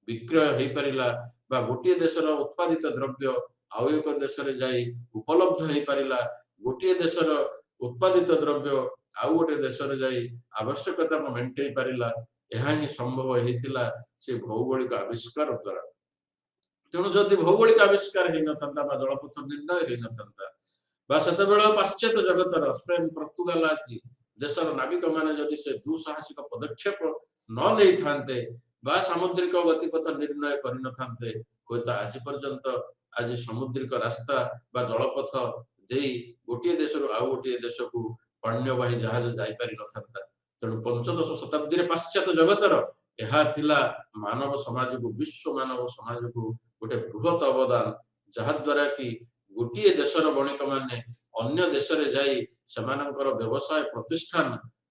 विक्रय हेई परिला बा गोटे देशर उत्पादित द्रव्य आउ एक देश रे जाई उपलब्ध हेई परिला गोटे देशर उत्पादित द्रव्य आउ गोटे देश रे जाई आवश्यकता को मेंटेन परिला ଏହା ହିଁ ସମ୍ଭବ ହେଇଥିଲା ସେ ଭୌଗୋଳିକ ଆବିଷ୍କାର ଦ୍ୱାରା। ତେଣୁ ଯଦି ଭୌଗୋଳିକ ଆବିଷ୍କାର ହେଇନଥାନ୍ତା ବା ଜଳପଥ ନିର୍ଣ୍ଣୟ ହେଇନଥାନ୍ତା ବା ସେତେବେଳେ ପାଶ୍ଚାତ୍ୟ ଜଗତର ସ୍ପେନ ପର୍ତ୍ତୁଗାଲ ଆଦି ଦେଶର ନାବିକ ମାନେ ଯଦି ସେ ଦୁଃସାହସିକ ପଦକ୍ଷେପ ନ ନେଇଥାନ୍ତେ ବା ସାମୁଦ୍ରିକ ଗତିପଥ ନିର୍ଣ୍ଣୟ କରିନଥାନ୍ତେ ହୁଏତ ଆଜି ପର୍ଯ୍ୟନ୍ତ ଆଜି ସାମୁଦ୍ରିକ ରାସ୍ତା ବା ଜଳପଥ ଦେଇ ଗୋଟିଏ ଦେଶରୁ ଆଉ ଗୋଟିଏ ଦେଶକୁ ପଣ୍ୟବାହୀ ଜାହାଜ ଯାଇପାରି ନଥାନ୍ତା। ତେଣୁ ପଞ୍ଚଦଶ ଶତାବ୍ଦୀରେ ପାଶ୍ଚାତ୍ୟ ଜଗତର ଏହା ଥିଲା ମାନବ ସମାଜକୁ ବିଶ୍ୱ ମାନବ ସମାଜକୁ ଗୋଟେ ବୃହତ ଅବଦାନ, ଯାହାଦ୍ୱାରା କି ଗୋଟିଏ ଦେଶର ବଣିକ ମାନେ ଅନ୍ୟ ଦେଶରେ ଯାଇ ସେମାନଙ୍କର ବ୍ୟବସାୟ ପ୍ରତିଷ୍ଠାନ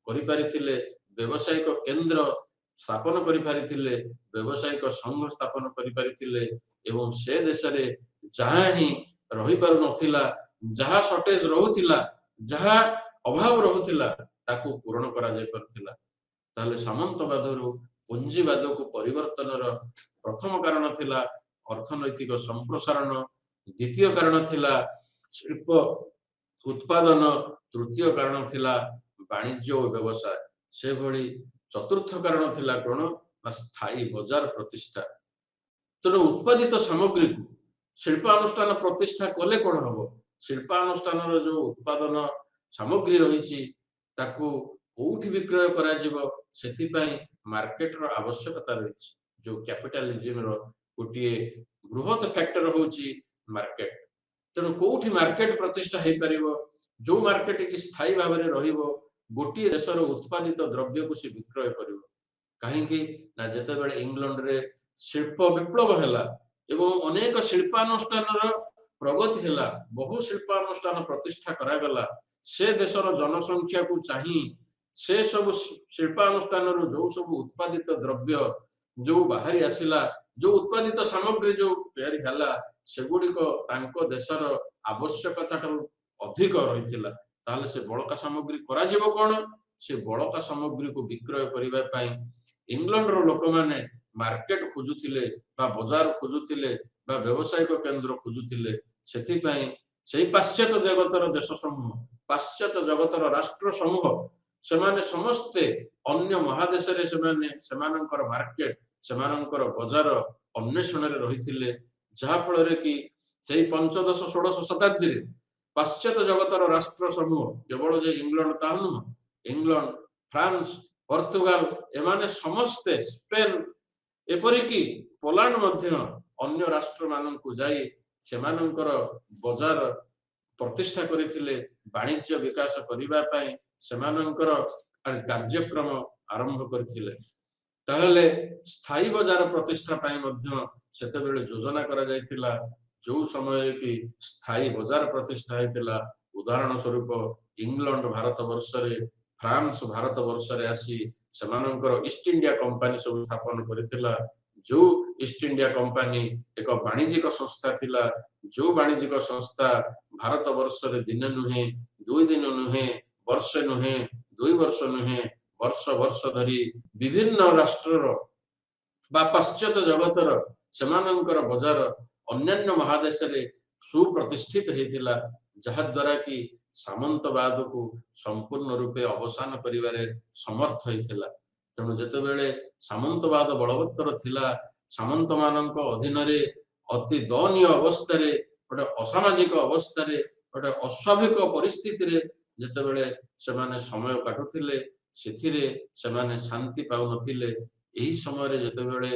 କରିପାରିଥିଲେ, ବ୍ୟବସାୟିକ କେନ୍ଦ୍ର ସ୍ଥାପନ କରିପାରିଥିଲେ, ବ୍ୟବସାୟିକ ସଂଘ ସ୍ଥାପନ କରିପାରିଥିଲେ ଏବଂ ସେ ଦେଶରେ ଯାହା ହିଁ ରହିପାରୁନଥିଲା, ଯାହା ସର୍ଟେଜ ରହୁଥିଲା, ଯାହା ଅଭାବ ରହୁଥିଲା ତାକୁ ପୂରଣ କରାଯାଇ ପାରୁଥିଲା। ତାହେଲେ ସାମନ୍ତବାଦରୁ ପୁଞ୍ଜିବାଦକୁ ପରିବର୍ତ୍ତନର ପ୍ରଥମ କାରଣ ଥିଲା ଅର୍ଥନୈତିକ ସମ୍ପ୍ରସାରଣ, ଦ୍ୱିତୀୟ କାରଣ ଥିଲା ଶିଳ୍ପ ଉତ୍ପାଦନ, ତୃତୀୟ କାରଣ ଥିଲା ବାଣିଜ୍ୟ ଓ ବ୍ୟବସାୟ, ସେଭଳି ଚତୁର୍ଥ କାରଣ ଥିଲା କ'ଣ ନା ସ୍ଥାୟୀ ବଜାର ପ୍ରତିଷ୍ଠା। ତେଣୁ ଉତ୍ପାଦିତ ସାମଗ୍ରୀକୁ ଶିଳ୍ପାନୁଷ୍ଠାନ ପ୍ରତିଷ୍ଠା କଲେ କ'ଣ ହବ? ଶିଳ୍ପାନୁଷ୍ଠାନର ଯୋଉ ଉତ୍ପାଦନ ସାମଗ୍ରୀ ରହିଛି ତାକୁ କୋଉଠି ବିକ୍ରୟ କରାଯିବ, ସେଥିପାଇଁ ମାର୍କେଟର ଆବଶ୍ୟକତା ରହିଛି। ଯୋଉ କ୍ୟାପିଟାଲିଜିମର ଗୋଟିଏ ବୃହତ ଫ୍ୟାକ୍ଟର ହଉଛି ମାର୍କେଟ। ତେଣୁ କୋଉଠି ମାର୍କେଟ ପ୍ରତିଷ୍ଠା ହେଇପାରିବ, ଯୋଉ ମାର୍କେଟ କି ସ୍ଥାୟୀ ଭାବରେ ରହିବ, ଗୋଟିଏ ଦେଶର ଉତ୍ପାଦିତ ଦ୍ରବ୍ୟକୁ ସେ ବିକ୍ରୟ କରିବ। କାହିଁକି ନା ଯେତେବେଳେ ଇଂଲଣ୍ଡରେ ଶିଳ୍ପ ବିପ୍ଳବ ହେଲା ଏବଂ ଅନେକ ଶିଳ୍ପାନୁଷ୍ଠାନର ପ୍ରଗତି ହେଲା, ବହୁ ଶିଳ୍ପାନୁଷ୍ଠାନ ପ୍ରତିଷ୍ଠା କରାଗଲା, ସେ ଦେଶର ଜନସଂଖ୍ୟାକୁ ଚାହିଁ ସେ ସବୁ ଶିଳ୍ପାନୁଷ୍ଠାନରୁ ଯୋଉ ସବୁ ଉତ୍ପାଦିତ ଦ୍ରବ୍ୟ ଯୋଉ ବାହାରି ଆସିଲା, ଯୋଉ ଉତ୍ପାଦିତ ସାମଗ୍ରୀ ଯୋଉ ତିଆରି ହେଲା, ସେଗୁଡିକ ତାଙ୍କ ଦେଶର ଆବଶ୍ୟକତାଠାରୁ ଅଧିକ ରହିଥିଲା। ତାହେଲେ ସେ ବଳକା ସାମଗ୍ରୀ କରାଯିବ କ'ଣ? ସେ ବଳକା ସାମଗ୍ରୀକୁ ବିକ୍ରୟ କରିବା ପାଇଁ ଇଂଲଣ୍ଡର ଲୋକମାନେ ମାର୍କେଟ ଖୋଜୁଥିଲେ ବା ବଜାର ଖୋଜୁଥିଲେ ବା ବ୍ୟବସାୟିକ କେନ୍ଦ୍ର ଖୋଜୁଥିଲେ। ସେଥିପାଇଁ ସେଇ ପାଶ୍ଚାତ୍ୟ ଜଗତର ଦେଶ ସମୂହ, ପାଶ୍ଚାତ୍ୟ ଜଗତର ରାଷ୍ଟ୍ର ସମୂହ, ସେମାନେ ସମସ୍ତେ ଅନ୍ୟ ମହାଦେଶରେ ସେମାନେ ସେମାନଙ୍କର ମାର୍କେଟ, ସେମାନଙ୍କର ବଜାର ଅନ୍ୱେଷଣରେ ରହିଥିଲେ। ଯାହା ଫଳରେ କି ସେଇ ପଞ୍ଚଦଶ ଷୋଡଶ ଶତାବ୍ଦୀରେ ପାଶ୍ଚାତ୍ୟ ଜଗତର ରାଷ୍ଟ୍ର ସମୂହ, କେବଳ ଯେ ଇଂଲଣ୍ଡ ତାହା ନୁହଁ, ଇଂଲଣ୍ଡ, ଫ୍ରାନ୍ସ, ପର୍ତ୍ତୁଗାଲ, ଏମାନେ ସମସ୍ତେ, ସ୍ପେନ, ଏପରିକି ପୋଲାଣ୍ଡ ମଧ୍ୟ ଅନ୍ୟ ରାଷ୍ଟ୍ର ମାନଙ୍କୁ ଯାଇ ସେମାନଙ୍କର ବଜାର ପ୍ରତିଷ୍ଠା କରିଥିଲେ। ବାଣିଜ୍ୟ ବିକାଶ କରିବା ପାଇଁ ସେମାନଙ୍କର କାର୍ଯ୍ୟକ୍ରମ ଆରମ୍ଭ କରିଥିଲେ। ତାହେଲେ ସ୍ଥାୟୀ ବଜାର ପ୍ରତିଷ୍ଠା ପାଇଁ ମଧ୍ୟ ସେତେବେଳେ ଯୋଜନା କରାଯାଇଥିଲା। ଯୋଉ ସମୟରେ କି ସ୍ଥାୟୀ ବଜାର ପ୍ରତିଷ୍ଠା ହେଇଥିଲା, ଉଦାହରଣ ସ୍ୱରୂପ ଇଂଲଣ୍ଡ ଭାରତ ବର୍ଷରେ, ଫ୍ରାନ୍ସ ଭାରତ ବର୍ଷରେ ଆସି ସେମାନଙ୍କର ଇଷ୍ଟ ଇଣ୍ଡିଆ କମ୍ପାନୀ ସବୁ ସ୍ଥାପନ କରିଥିଲା। ଯୋଉ ଇଷ୍ଟ ଇଣ୍ଡିଆ କମ୍ପାନୀ ଏକ ବାଣିଜ୍ୟିକ ସଂସ୍ଥା ଥିଲା, ଯୋଉ ବାଣିଜ୍ୟିକ ସଂସ୍ଥା ଭାରତ ବର୍ଷରେ ଦିନେ ନୁହେଁ, 2 ଦିନ ନୁହେଁ, ବର୍ଷେ ନୁହେଁ, 2 ବର୍ଷ ନୁହେଁ, ବର୍ଷ ବର୍ଷ ଧରି ବିଭିନ୍ନ ରାଷ୍ଟ୍ରର ବା ପାଶ୍ଚାତ୍ୟ ଜଗତର ସେମାନଙ୍କର ବଜାର ଅନ୍ୟାନ୍ୟ ମହାଦେଶରେ ସୁପ୍ରତିଷ୍ଠିତ ହେଇଥିଲା, ଯାହା ଦ୍ୱାରା କି ସାମନ୍ତବାଦକୁ ସମ୍ପୂର୍ଣ୍ଣ ରୂପେ ଅବସାନ କରିବାରେ ସମର୍ଥ ହେଇଥିଲା। ତେଣୁ ଯେତେବେଳେ ସାମନ୍ତବାଦ ବଳବତ୍ତର ଥିଲା, ସାମନ୍ତ ମାନଙ୍କ ଅଧୀନରେ ଅତି ଦୟନୀୟ ଅବସ୍ଥାରେ, ଗୋଟେ ଅସାମାଜିକ ଅବସ୍ଥାରେ, ଗୋଟେ ଅସ୍ୱାଭାବିକ ପରିସ୍ଥିତିରେ ଯେତେବେଳେ ସେମାନେ ସମୟ କାଟୁଥିଲେ, ସେଥିରେ ସେମାନେ ଶାନ୍ତି ପାଉନଥିଲେ। ଏହି ସମୟରେ ଯେତେବେଳେ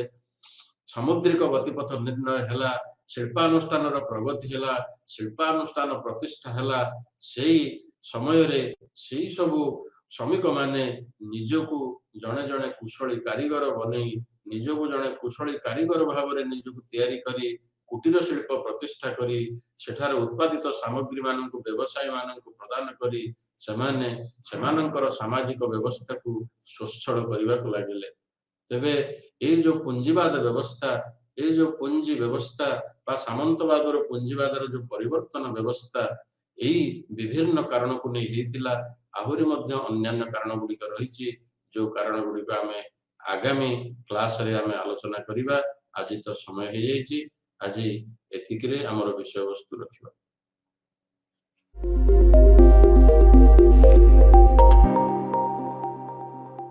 ସାମୁଦ୍ରିକ ଗତିପଥ ନିର୍ଣ୍ଣୟ ହେଲା, ଶିଳ୍ପାନୁଷ୍ଠାନର ପ୍ରଗତି ହେଲା, ଶିଳ୍ପାନୁଷ୍ଠାନ ପ୍ରତିଷ୍ଠା ହେଲା, ସେଇ ସମୟରେ ସେଇ ସବୁ ଶ୍ରମିକ ମାନେ ନିଜକୁ ଜଣେ ଜଣେ କୁଶଳୀ କାରିଗର ବନେଇ, ନିଜକୁ ଜଣେ କୁଶଳୀ କାରିଗର ଭାବରେ ନିଜକୁ ତିଆରି କରି, କୁଟୀର ଶିଳ୍ପ ପ୍ରତିଷ୍ଠା କରି, ସେଠାରେ ଉତ୍ପାଦିତ ସାମଗ୍ରୀ ମାନଙ୍କୁ ବ୍ୟବସାୟୀ ମାନଙ୍କୁ ପ୍ରଦାନ କରି ସେମାନେ ସେମାନଙ୍କର ସାମାଜିକ ବ୍ୟବସ୍ଥାକୁ ସ୍ୱଚ୍ଛଳ କରିବାକୁ ଲାଗିଲେ। ତେବେ ଏଇ ଯୋଉ ପୁଞ୍ଜିବାଦ ବ୍ୟବସ୍ଥା, ଏଇ ଯୋଉ ପୁଞ୍ଜି ବ୍ୟବସ୍ଥା ବା ସାମନ୍ତବାଦର ପୁଞ୍ଜିବାଦର ଯୋଉ ପରିବର୍ତ୍ତନ ବ୍ୟବସ୍ଥା, ଏଇ ବିଭିନ୍ନ କାରଣକୁ ନେଇ ହେଇଥିଲା। ଆହୁରି ମଧ୍ୟ ଅନ୍ୟାନ୍ୟ କାରଣ ଗୁଡିକ ରହିଛି, ଯୋଉ କାରଣ ଗୁଡିକ ଆମେ ଆଗାମୀ କ୍ଲାସରେ ଆମେ ଆଲୋଚନା କରିବା। ଆଜି ତ ସମୟ ହେଇଯାଇଛି, ଆଜି ଏତିକିରେ ଆମର ବିଷୟବସ୍ତୁ ରଖିବା।